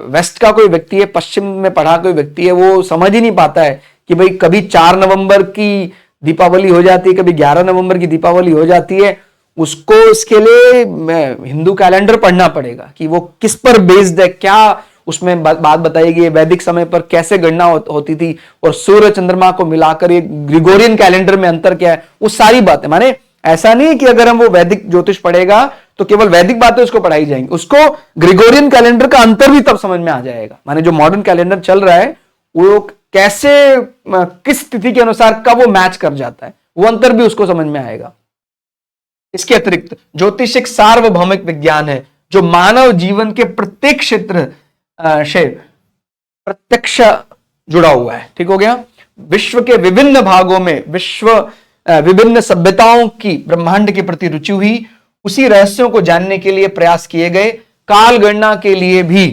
S1: वेस्ट का कोई व्यक्ति है, पश्चिम में पढ़ा कोई व्यक्ति है, वो समझ ही नहीं पाता है कि भाई कभी 4 नवंबर की दीपावली हो जाती है, कभी 11 नवंबर की दीपावली हो जाती है। उसको इसके लिए हिंदू कैलेंडर पढ़ना पड़ेगा कि वो किस पर बेस्ड है, क्या उसमें बात बताई गई है, वैदिक समय पर कैसे गणना होती थी और सूर्य चंद्रमा को मिलाकर ये ग्रिगोरियन कैलेंडर में अंतर क्या है, वो सारी बातें। माने ऐसा नहीं कि अगर हम वो वैदिक ज्योतिष पढ़ेगा तो केवल वैदिक बातें उसको पढ़ाई जाएंगी, उसको ग्रिगोरियन कैलेंडर का अंतर भी तब समझ में आ जाएगा। माने जो मॉडर्न कैलेंडर चल रहा है वो कैसे, किस तिथि के अनुसार कब वो मैच कर जाता है, वो अंतर भी उसको समझ में आएगा। इसके अतिरिक्त ज्योतिष एक सार्वभौमिक विज्ञान है जो मानव जीवन के प्रत्येक क्षेत्र से प्रत्यक्ष जुड़ा हुआ है, ठीक हो गया। विश्व के विभिन्न भागों में विभिन्न सभ्यताओं की ब्रह्मांड के प्रति रुचि हुई, उसी रहस्यों को जानने के लिए प्रयास किए गए। काल गणना के लिए भी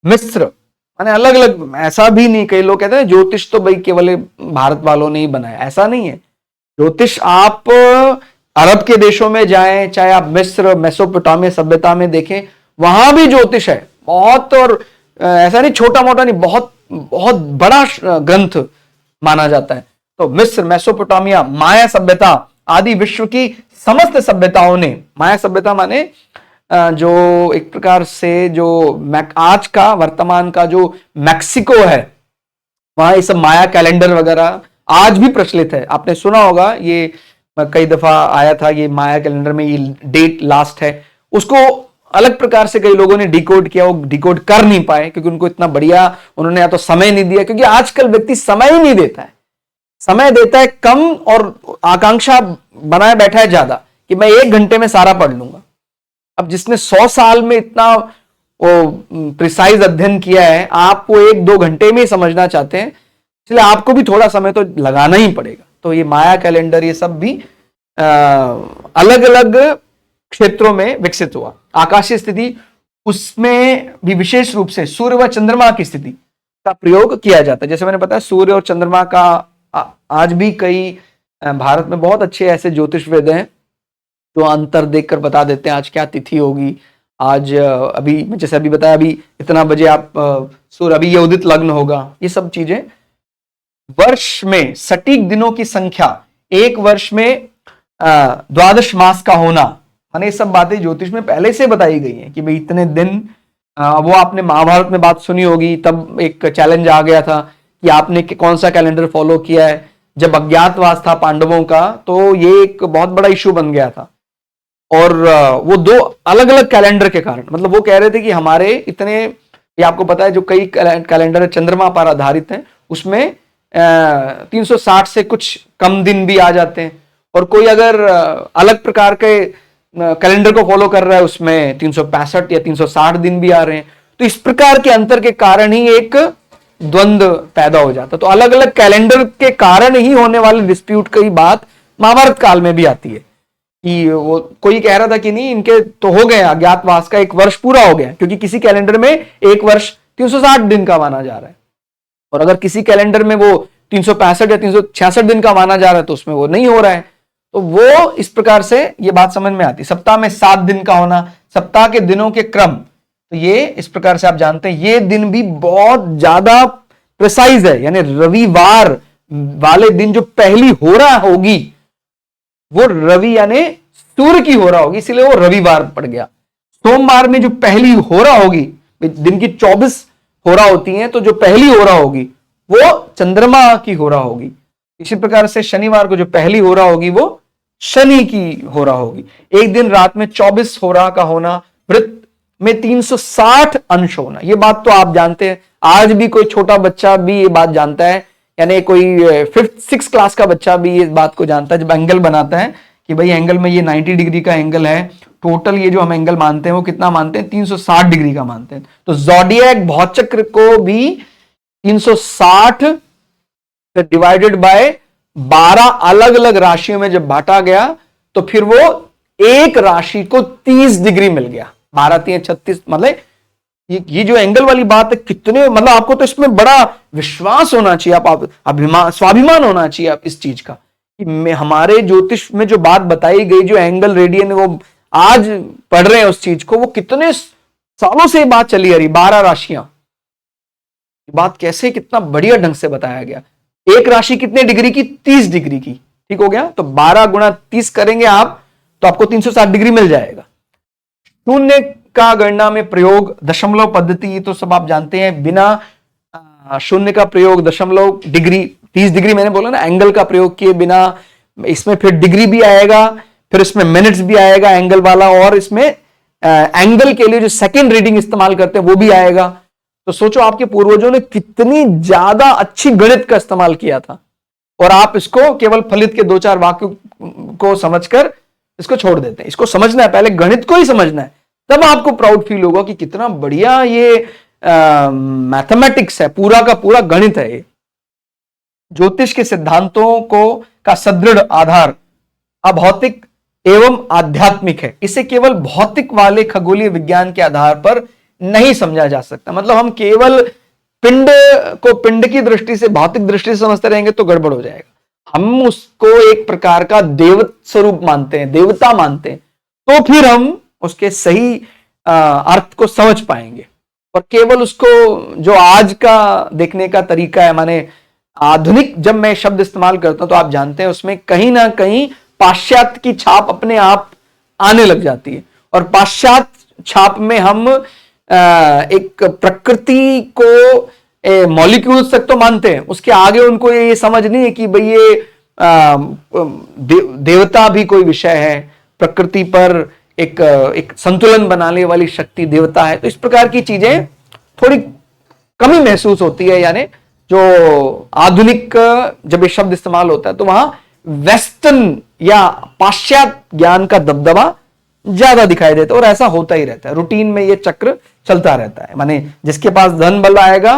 S1: मिस्र, माने अलग अलग, ऐसा भी नहीं, कई लोग कहते हैं ज्योतिष तो भाई केवल भारत वालों ने ही बनाया, ऐसा नहीं है। ज्योतिष आप अरब के देशों में जाएं, चाहे आप मिस्र, मेसोपोटामिया सभ्यता में देखें, वहां भी ज्योतिष है बहुत, और ऐसा नहीं छोटा मोटा नहीं, बहुत बहुत बड़ा ग्रंथ माना जाता है। तो मिस्र, मेसोपोटामिया, माया सभ्यता आदि विश्व की समस्त सभ्यताओं ने, माया सभ्यता माने जो एक प्रकार से जो आज का वर्तमान का जो मैक्सिको है वहां ये सब माया कैलेंडर वगैरह आज भी प्रचलित है। आपने सुना होगा, ये कई दफा आया था, ये माया कैलेंडर में ये डेट लास्ट है, उसको अलग प्रकार से कई लोगों ने डिकोड किया, वो डिकोड कर नहीं पाए क्योंकि उनको इतना बढ़िया उन्होंने या तो समय नहीं दिया, क्योंकि आजकल व्यक्ति समय ही नहीं देता है, समय देता है कम और आकांक्षा बनाए बैठा है ज्यादा कि मैं 1 घंटे में सारा पढ़ लूंगा। अब जिसने 100 साल में इतना वो प्रिसाइज अध्ययन किया है, आप वो 1-2 घंटे में ही समझना चाहते हैं, इसलिए आपको भी थोड़ा समय तो लगाना ही पड़ेगा। तो ये माया कैलेंडर ये सब भी अलग अलग क्षेत्रों में विकसित हुआ। आकाशीय स्थिति, उसमें भी विशेष रूप से सूर्य व चंद्रमा की स्थिति का प्रयोग किया जाता है। जैसे मैंने बताया सूर्य और चंद्रमा का आज भी कई भारत में बहुत अच्छे ऐसे ज्योतिष वेद हैं जो अंतर देखकर बता देते हैं आज क्या तिथि होगी, आज अभी जैसे अभी बताया अभी इतना बजे आप सूर्य, अभी ये उदित लग्न होगा, ये सब चीजें। वर्ष में सटीक दिनों की संख्या, एक वर्ष में 12 मास का होना, माने ये सब बातें ज्योतिष में पहले से बताई गई हैं कि भाई इतने दिन। वो आपने महाभारत में बात सुनी होगी, तब एक चैलेंज आ गया था कि आपने कौन सा कैलेंडर फॉलो किया है। जब अज्ञातवास था पांडवों का तो ये एक बहुत बड़ा इशू बन गया था, और वो 2 अलग अलग कैलेंडर के कारण, मतलब वो कह रहे थे कि हमारे इतने, ये आपको पता है जो कई कैलेंडर चंद्रमा पर आधारित हैं उसमें 360 से कुछ कम दिन भी आ जाते हैं, और कोई अगर अलग प्रकार के कैलेंडर को फॉलो कर रहा है उसमें 365 या 360 दिन भी आ रहे हैं। तो इस प्रकार के अंतर के कारण ही एक द्वंद्व पैदा हो जाता। तो अलग अलग कैलेंडर के कारण ही होने वाले डिस्प्यूट की बात महाभारत काल में भी आती है कि वो कोई कह रहा था कि नहीं इनके तो हो गए, अज्ञातवास का 1 वर्ष पूरा हो गया, क्योंकि किसी कैलेंडर में 1 वर्ष 360 दिन का माना जा रहा है, और अगर किसी कैलेंडर में वो 365 या 366 दिन का माना जा रहा है तो उसमें वो नहीं हो रहा है। तो वो इस प्रकार से ये बात समझ में आती। सप्ताह में 7 दिन का होना, सप्ताह के दिनों के क्रम, तो ये इस प्रकार से आप जानते हैं ये दिन भी बहुत ज्यादा प्रिसाइज है, यानी रविवार वाले दिन जो पहली होरा होगी वो रवि यानी सूर्य की होरा होगी, इसलिए वो रविवार पड़ गया। सोमवार में जो पहली होरा होगी दिन की 24 होरा होती हैं, तो जो पहली होरा होगी वो चंद्रमा की होरा होगी। इसी प्रकार से शनिवार को जो पहली होरा होगी वो शनि की होरा होगी। एक दिन रात में 24 होरा का होना, वृत्त में 360 अंश होना, ये बात तो आप जानते हैं। आज भी कोई छोटा बच्चा भी ये बात जानता है, यानी कोई 5th-6th क्लास का बच्चा भी ये बात को जानता है जब एंगल बनाता है कि भाई एंगल में ये 90 डिग्री का एंगल है। टोटल ये जो हम एंगल मानते हैं वो कितना मानते हैं, 360 डिग्री का मानते हैं। तो ज़ोडिएक भौचक्र को भी 360 डिवाइडेड बाय 12 अलग अलग राशियों में जब बांटा गया तो फिर वो एक राशि को 30 डिग्री मिल गया। 12×3=36, मतलब ये जो एंगल वाली बात है, कितने मतलब आपको तो इसमें बड़ा विश्वास होना चाहिए, आप अभिमान, स्वाभिमान होना चाहिए आप इस चीज का कि हमारे ज्योतिष में जो बात बताई गई, जो एंगल रेडियन वो आज पढ़ रहे हैं उस चीज को, वो कितने सालों से बात चली आ रही। 12 राशियां, बात कैसे कितना बढ़िया ढंग से बताया गया। एक राशि कितने डिग्री की, 30 डिग्री की, ठीक हो गया। तो 12 गुणा 30 करेंगे आप तो आपको 360 डिग्री मिल जाएगा। शून्य का गणना में प्रयोग दशमलव पद्धति, तो सब आप जानते हैं। बिना शून्य का प्रयोग दशमलव डिग्री, 30 डिग्री मैंने बोला ना, एंगल का प्रयोग किए बिना, इसमें फिर डिग्री भी आएगा, फिर इसमें मिनट्स भी आएगा एंगल वाला, और इसमें एंगल के लिए जो सेकंड रीडिंग इस्तेमाल करते हैं वो भी आएगा। तो सोचो आपके पूर्वजों ने कितनी ज्यादा अच्छी गणित का इस्तेमाल किया था, और आप इसको केवल फलित के 2-4 वाक्यों को समझकर इसको छोड़ देते हैं। इसको समझना है, पहले गणित को ही समझना है, तब आपको प्राउड फील होगा कि कितना बढ़िया ये मैथमेटिक्स है, पूरा का पूरा गणित है ये। ज्योतिष के सिद्धांतों को का सदृढ़ आधार अभौतिक एवं आध्यात्मिक है। इसे केवल भौतिक वाले खगोलीय विज्ञान के आधार पर नहीं समझा जा सकता। मतलब हम केवल पिंड को पिंड की दृष्टि से, भौतिक दृष्टि से समझते रहेंगे तो गड़बड़ हो जाएगा। हम उसको एक प्रकार का देव स्वरूप मानते हैं, देवता मानते हैं, तो फिर हम उसके सही अर्थ को समझ पाएंगे। और केवल उसको जो आज का देखने का तरीका है, माने आधुनिक जब मैं शब्द इस्तेमाल करता हूं तो आप जानते हैं उसमें कहीं ना कहीं पाश्चात्य की छाप अपने आप आने लग जाती है। और पाश्चात्य छाप में हम एक प्रकृति को मॉलिक्यूल्स तक तो मानते हैं, उसके आगे उनको ये समझ नहीं है कि भाई ये देवता भी कोई विषय है, प्रकृति पर एक संतुलन बनाने वाली शक्ति देवता है। तो इस प्रकार की चीजें थोड़ी कमी महसूस होती है। यानी जो आधुनिक जब ये शब्द इस्तेमाल होता है तो वहां वेस्टर्न या पाश्चात्य ज्ञान का दबदबा ज्यादा दिखाई देता है, और ऐसा होता ही रहता है। रूटीन में ये चक्र चलता रहता है। माने जिसके पास धन बल आएगा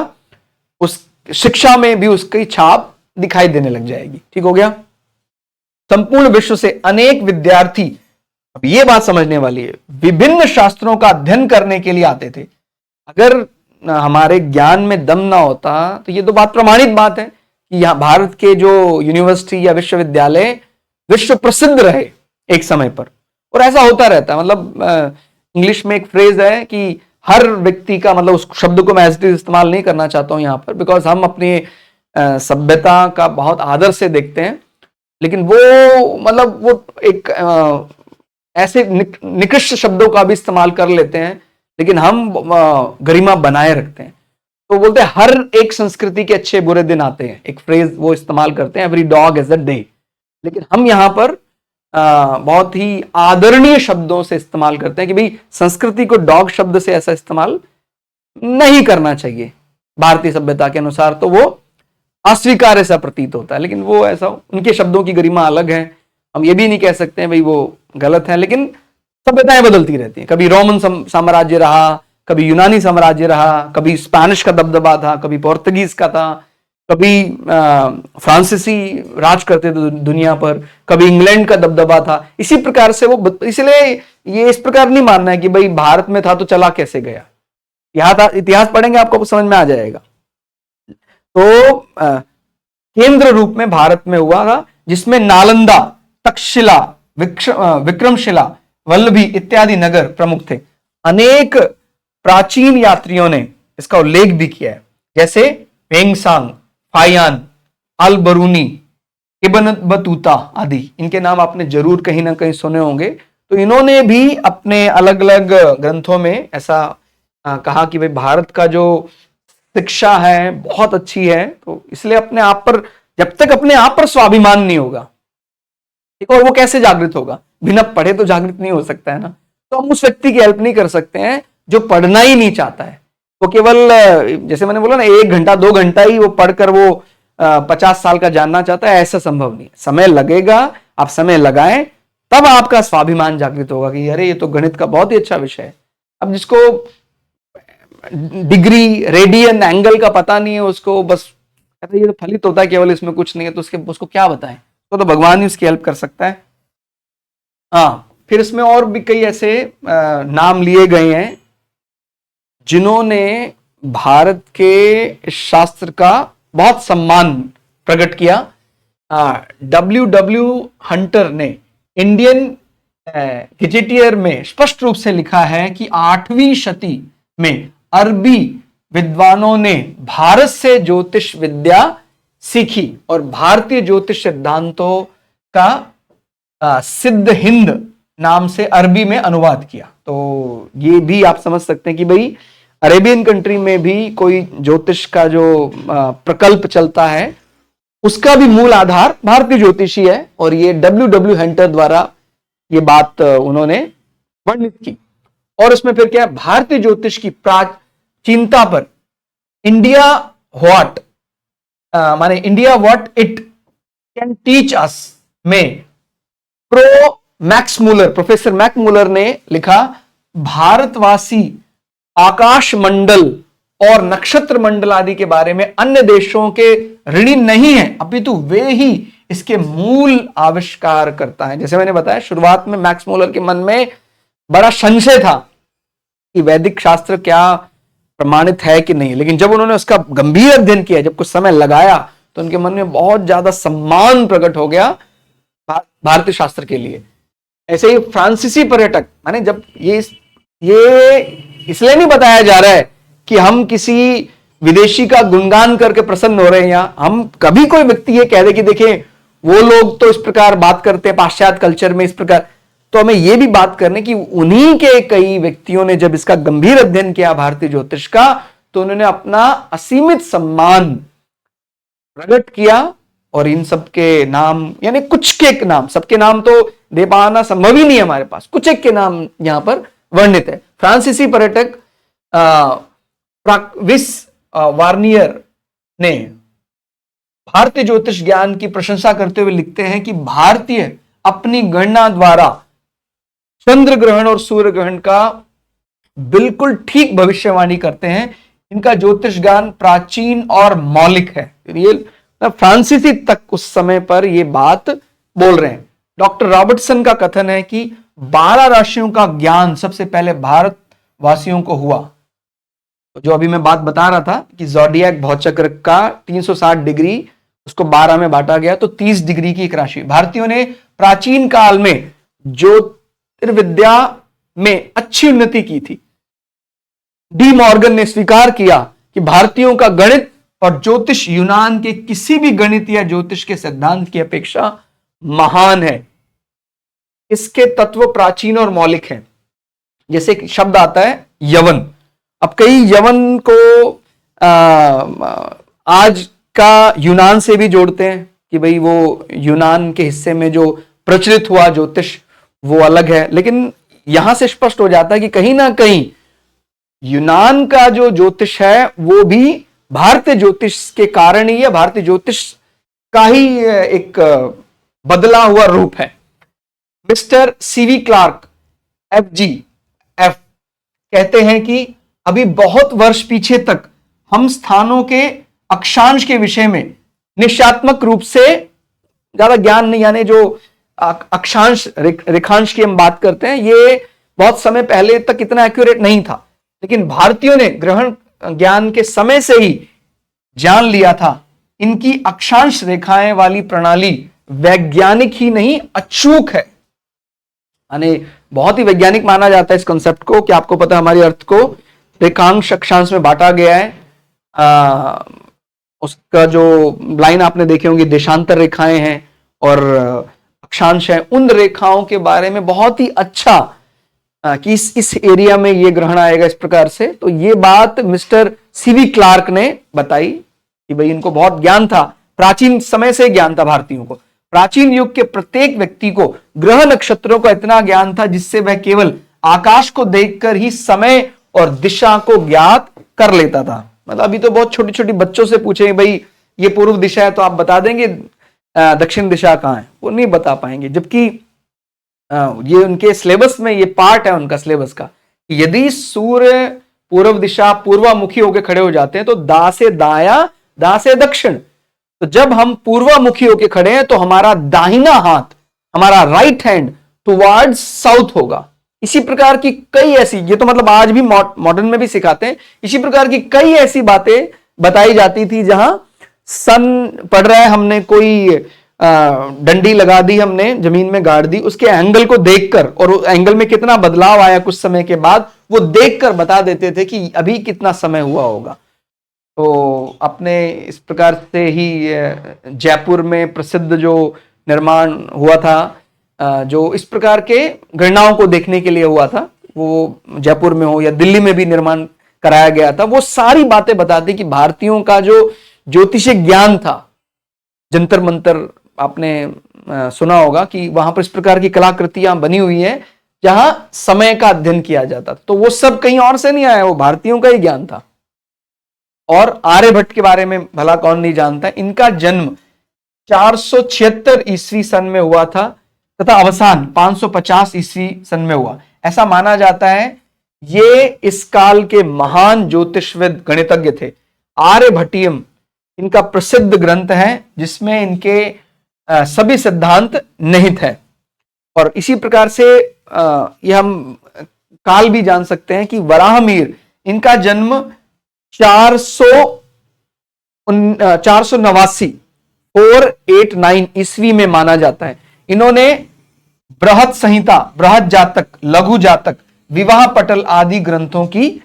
S1: उस शिक्षा में भी उसकी छाप दिखाई देने लग जाएगी। ठीक हो गया। संपूर्ण विश्व से अनेक विद्यार्थी, अब ये बात समझने वाली है, विभिन्न शास्त्रों का अध्ययन करने के लिए आते थे। अगर हमारे ज्ञान में दम ना होता तो ये तो बात प्रमाणित बात है कि यहां भारत के जो यूनिवर्सिटी या विश्वविद्यालय विश्व प्रसिद्ध रहे एक समय पर, और ऐसा होता रहता है। मतलब इंग्लिश में एक फ्रेज है कि हर व्यक्ति का, मतलब उस शब्द को मैं एज इट इज इस्तेमाल नहीं करना चाहता हूं यहां पर, बिकॉज हम अपनी सभ्यता का बहुत आदर से देखते हैं, लेकिन वो मतलब वो एक ऐसे निकृष्ट शब्दों का भी इस्तेमाल कर लेते हैं, लेकिन हम गरिमा बनाए रखते हैं। तो बोलते हैं हर एक संस्कृति के अच्छे बुरे दिन आते हैं, एक फ्रेज वो इस्तेमाल करते हैं, every dog has a day. लेकिन हम यहां पर बहुत ही आदरणीय शब्दों से इस्तेमाल करते हैं कि भाई संस्कृति को डॉग शब्द से ऐसा इस्तेमाल नहीं करना चाहिए भारतीय सभ्यता के अनुसार, तो वो अस्वीकार्य सा प्रतीत होता है। लेकिन वो ऐसा, उनके शब्दों की गरिमा अलग है, हम ये भी नहीं कह सकते हैं भाई वो गलत है। लेकिन सभ्यताएं बदलती रहती हैं। कभी रोमन साम्राज्य रहा, कभी यूनानी साम्राज्य रहा, कभी स्पेनिश का दबदबा था, कभी पोर्तुगीज का था, कभी फ्रांसीसी राज करते थे दुनिया पर, कभी इंग्लैंड का दबदबा था। इसी प्रकार से वो, इसलिए ये इस प्रकार नहीं मानना है कि भाई भारत में था तो चला कैसे गया। यहां था, इतिहास पढ़ेंगे आपको समझ में आ जाएगा। तो केंद्र रूप में भारत में हुआ था, जिसमें नालंदा, तक्षशिला, विक्रमशिला, वल्लभी इत्यादि नगर प्रमुख थे। अनेक प्राचीन यात्रियों ने इसका उल्लेख भी किया है, जैसे वेंगसांग, फायान, अल बरूनी, इब्न बतूता आदि। इनके नाम आपने जरूर कहीं ना कहीं सुने होंगे। तो इन्होंने भी अपने अलग अलग ग्रंथों में ऐसा कहा कि भाई भारत का जो शिक्षा है बहुत अच्छी है, तो इसलिए अपने आप पर, जब तक अपने आप पर स्वाभिमान नहीं होगा, ठीक, और वो कैसे जागृत होगा, बिना पढ़े तो जागृत नहीं हो सकता है ना। तो हम उस व्यक्ति की हेल्प नहीं कर सकते हैं जो पढ़ना ही नहीं चाहता है, वो केवल जैसे मैंने बोला ना 1 घंटा 2 घंटा ही वो पढ़कर वो 50 साल का जानना चाहता है, ऐसा संभव नहीं। समय लगेगा, आप समय लगाएं, तब आपका स्वाभिमान जागृत होगा कि अरे ये तो गणित का बहुत ही अच्छा विषय है। अब जिसको डिग्री रेडियन एंगल का पता नहीं है, उसको बस कहते ये तो फलित होता है केवल, इसमें कुछ नहीं है, तो उसको क्या बताएं, तो भगवान ही उसकी हेल्प कर सकता है। हाँ, फिर इसमें और भी कई ऐसे नाम लिए गए हैं जिन्होंने भारत के शास्त्र का बहुत सम्मान प्रकट किया। डब्ल्यू हंटर ने इंडियन गेजेटियर में स्पष्ट रूप से लिखा है कि 8वीं शती में अरबी विद्वानों ने भारत से ज्योतिष विद्या सीखी और भारतीय ज्योतिष सिद्धांतों का सिद्ध हिंद नाम से अरबी में अनुवाद किया। तो ये भी आप समझ सकते हैं कि भाई अरेबियन कंट्री में भी कोई ज्योतिष का जो प्रकल्प चलता है उसका भी मूल आधार भारतीय ज्योतिषी है, और ये डब्ल्यू हंटर द्वारा ये बात उन्होंने वर्णित की। और इसमें फिर क्या, भारतीय ज्योतिष की प्राचीनता पर इंडिया व्हाट माने India what it can teach us में प्रोफेसर मैक्समूलर ने लिखा, भारतवासी आकाश मंडल और नक्षत्र मंडल आदि के बारे में अन्य देशों के ऋणी नहीं है, अपितु वे ही इसके मूल आविष्कार करता है। जैसे मैंने बताया शुरुआत में मैक्समूलर के मन में बड़ा संशय था कि वैदिक शास्त्र क्या प्रमाणित है कि नहीं, लेकिन जब उन्होंने उसका गंभीर अध्ययन किया, जब कुछ समय लगाया, तो उनके मन में बहुत ज्यादा सम्मान प्रकट हो गया भारतीय शास्त्र के लिए। ऐसे ही फ्रांसीसी पर्यटक, माने जब ये इसलिए नहीं बताया जा रहा है कि हम किसी विदेशी का गुणगान करके प्रसन्न हो रहे हैं, या हम कभी कोई व्यक्ति ये कह दे कि देखें वो लोग तो इस प्रकार बात करते हैं पाश्चात्य कल्चर में इस प्रकार, तो हमें ये भी बात करने कि उन्हीं के कई व्यक्तियों ने जब इसका गंभीर अध्ययन किया भारतीय ज्योतिष का, तो उन्होंने अपना असीमित सम्मान प्रकट किया, और इन सबके नाम यानी कुछ के नाम, सबके नाम तो दे पाना संभव ही नहीं है हमारे पास, कुछ एक के नाम यहां पर वर्णित है। फ्रांसीसी पर्यटक विस वार्नियर ने भारतीय ज्योतिष ज्ञान की प्रशंसा करते हुए लिखते हैं कि भारतीय अपनी गणना द्वारा चंद्र ग्रहण और सूर्य ग्रहण का बिल्कुल ठीक भविष्यवाणी करते हैं, इनका ज्योतिष ज्ञान प्राचीन और मौलिक है। ये फ्रांसीसी तक उस समय पर यह बात बोल रहे हैं। डॉक्टर रॉबर्टसन का कथन है कि 12 राशियों का ज्ञान सबसे पहले भारतवासियों को हुआ। जो अभी मैं बात बता रहा था कि ज़ोडिएक भौचक्र का 360 डिग्री उसको 12 में बांटा गया, तो 30 डिग्री की एक राशि। भारतीयों ने प्राचीन काल में ज्योतिर्विद्या में अच्छी उन्नति की थी। डी मॉर्गन ने स्वीकार किया कि भारतीयों का गणित और ज्योतिष यूनान के किसी भी गणित या ज्योतिष के सिद्धांत की अपेक्षा महान है। इसके तत्व प्राचीन और मौलिक हैं। जैसे एक शब्द आता है यवन, अब कई यवन को आज का यूनान से भी जोड़ते हैं कि भाई वो यूनान के हिस्से में जो प्रचलित हुआ ज्योतिष वो अलग है, लेकिन यहां से स्पष्ट हो जाता है कि कहीं ना कहीं यूनान का जो ज्योतिष है वो भी भारतीय ज्योतिष के कारण ही है, भारतीय ज्योतिष का ही एक बदला हुआ रूप है। मिस्टर सीवी क्लार्क FGF कहते हैं कि अभी बहुत वर्ष पीछे तक हम स्थानों के अक्षांश के विषय में निश्चयात्मक रूप से ज्यादा ज्ञान नहीं, यानी जो अक्षांश रेखांश की हम बात करते हैं, ये बहुत समय पहले तक इतना एक्यूरेट नहीं था, लेकिन भारतीयों ने ग्रहण ज्ञान के समय से ही जान लिया था इनकी अक्षांश रेखाएं वाली प्रणाली वैज्ञानिक ही नहीं अचूक है। यानी बहुत ही वैज्ञानिक माना जाता है इस कॉन्सेप्ट को कि आपको पता है हमारी अर्थ को रेखांश अक्षांश में बांटा गया है। उसका जो लाइन आपने देखे होंगे देशांतर रेखाएं हैं और अक्षांश है, उन रेखाओं के बारे में बहुत ही अच्छा कि इस एरिया में ये ग्रहण आएगा इस प्रकार से। तो ये बात मिस्टर सीवी क्लार्क ने बताई कि भाई इनको बहुत ज्ञान था, प्राचीन समय से ज्ञान था भारतीयों को। प्राचीन युग के प्रत्येक व्यक्ति को ग्रह नक्षत्रों का इतना ज्ञान था जिससे वह केवल आकाश को देखकर ही समय और दिशा को ज्ञात कर लेता था। मतलब अभी तो बहुत छोटी छोटी बच्चों से पूछे भाई ये पूर्व दिशा है तो आप बता देंगे दक्षिण दिशा कहां है, वो नहीं बता पाएंगे। जबकि ये उनके सिलेबस में ये पार्ट है उनका सिलेबस का, यदि सूर्य पूर्व दिशा पूर्वामुखी होकर खड़े हो जाते हैं तो दा से दाया, दा से दक्षिण। तो जब हम पूर्वामुखी होकर खड़े हैं तो हमारा दाहिना हाथ, हमारा राइट हैंड टुवर्ड्स साउथ होगा। इसी प्रकार की कई ऐसी, ये तो मतलब आज भी मॉडर्न में भी सिखाते हैं, इसी प्रकार की कई ऐसी बातें बताई जाती थी जहां सन पड़ रहा है, हमने कोई डंडी लगा दी, हमने जमीन में गाड़ दी, उसके एंगल को देखकर और एंगल में कितना बदलाव आया कुछ समय के बाद वो देखकर बता देते थे कि अभी कितना समय हुआ होगा। तो अपने इस प्रकार से ही जयपुर में प्रसिद्ध जो निर्माण हुआ था, जो इस प्रकार के गणनाओं को देखने के लिए हुआ था, वो जयपुर में हो या दिल्ली में भी निर्माण कराया गया था, वो सारी बातें बताती कि भारतीयों का जो ज्योतिषीय ज्ञान था, जंतर मंतर आपने सुना होगा कि वहां पर इस प्रकार की कलाकृतियां बनी हुई हैं जहां समय का अध्ययन किया जाता, तो वो सब कहीं और से नहीं आया, वो भारतीयों का ही ज्ञान था। और आर्यभट्ट के बारे में भला कौन नहीं जानता है। इनका जन्म 476 ईस्वी सन में हुआ था तथा अवसान 550 ईस्वी सन में हुआ। ऐसा माना जाता है ये इस काल के महान ज्योतिषविद गणितज्ञ थे। आर्यभट्टियम इनका प्रसिद्ध ग्रंथ है जिसमें इनके सभी सिद्धांत निहित है। और इसी प्रकार से यह हम काल भी जान सकते हैं कि वराहमिहिर, इनका जन्म 489 ईस्वी में माना जाता है। इन्होंने बृहत संहिता, बृहत जातक, लघु जातक, विवाह पटल आदि ग्रंथों की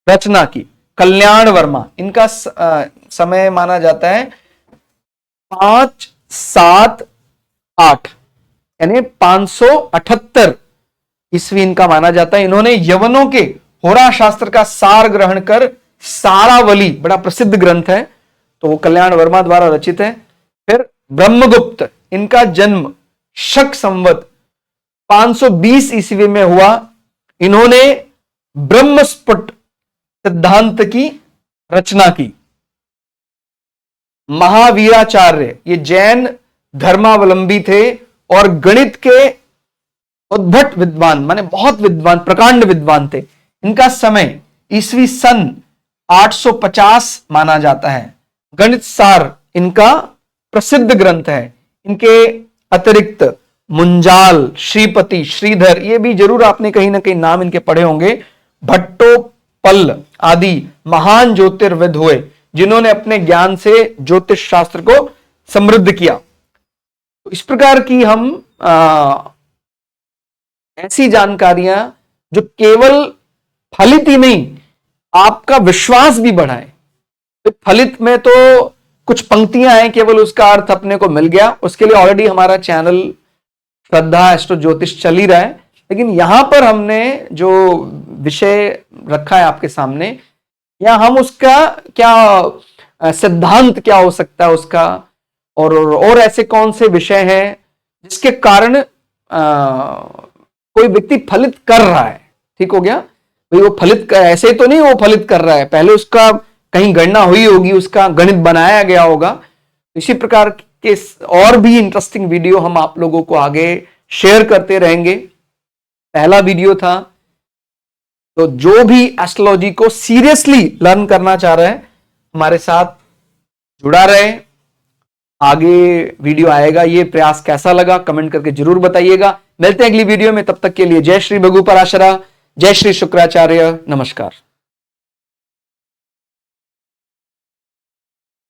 S1: रचना की। कल्याण वर्मा, इनका समय माना जाता है 578 यानी 578 ईस्वी इनका माना जाता है। इन्होंने यवनों के होरा शास्त्र का सार ग्रहण कर सारावली, बड़ा प्रसिद्ध ग्रंथ है, तो वो कल्याण वर्मा द्वारा रचित है। फिर ब्रह्मगुप्त, इनका जन्म शक संवत 520 ईस्वी में हुआ। इन्होंने ब्रह्मस्फुट सिद्धांत की रचना की। महावीराचार्य, ये जैन धर्मावलंबी थे और गणित के उद्भट विद्वान, माने बहुत विद्वान, प्रकांड विद्वान थे। इनका समय ईस्वी सन 850 माना जाता है। गणित सार इनका प्रसिद्ध ग्रंथ है। इनके अतिरिक्त मुंजाल, श्रीपति, श्रीधर, ये भी जरूर आपने कहीं ना कहीं नाम इनके पढ़े होंगे। भट्टोपल आदि महान ज्योतिर्विद हुए जिन्होंने अपने ज्ञान से ज्योतिष शास्त्र को समृद्ध किया। तो इस प्रकार की हम ऐसी जानकारियां जो केवल फलित ही नहीं, आपका विश्वास भी बढ़ाए। तो फलित में तो कुछ पंक्तियां हैं, केवल उसका अर्थ अपने को मिल गया, उसके लिए ऑलरेडी हमारा चैनल श्रद्धा एस्ट्रो ज्योतिष चल ही रहा है। लेकिन यहां पर हमने जो विषय रखा है आपके सामने, या हम उसका क्या सिद्धांत क्या हो सकता है उसका, और ऐसे कौन से विषय हैं जिसके कारण कोई व्यक्ति फलित कर रहा है। ठीक हो गया भाई, वो फलित ऐसे तो नहीं वो फलित कर रहा है, पहले उसका कहीं गणना हुई होगी, उसका गणित बनाया गया होगा। इसी प्रकार के और भी इंटरेस्टिंग वीडियो हम आप लोगों को आगे शेयर करते रहेंगे। पहला वीडियो था, तो जो भी एस्ट्रोलॉजी को सीरियसली लर्न करना चाह रहे हैं हमारे साथ जुड़ा रहे। आगे वीडियो आएगा, ये प्रयास कैसा लगा कमेंट करके जरूर बताइएगा। मिलते हैं अगली वीडियो में, तब तक के लिए जय श्री भगु पराशरा, जय श्री शुक्राचार्य, नमस्कार।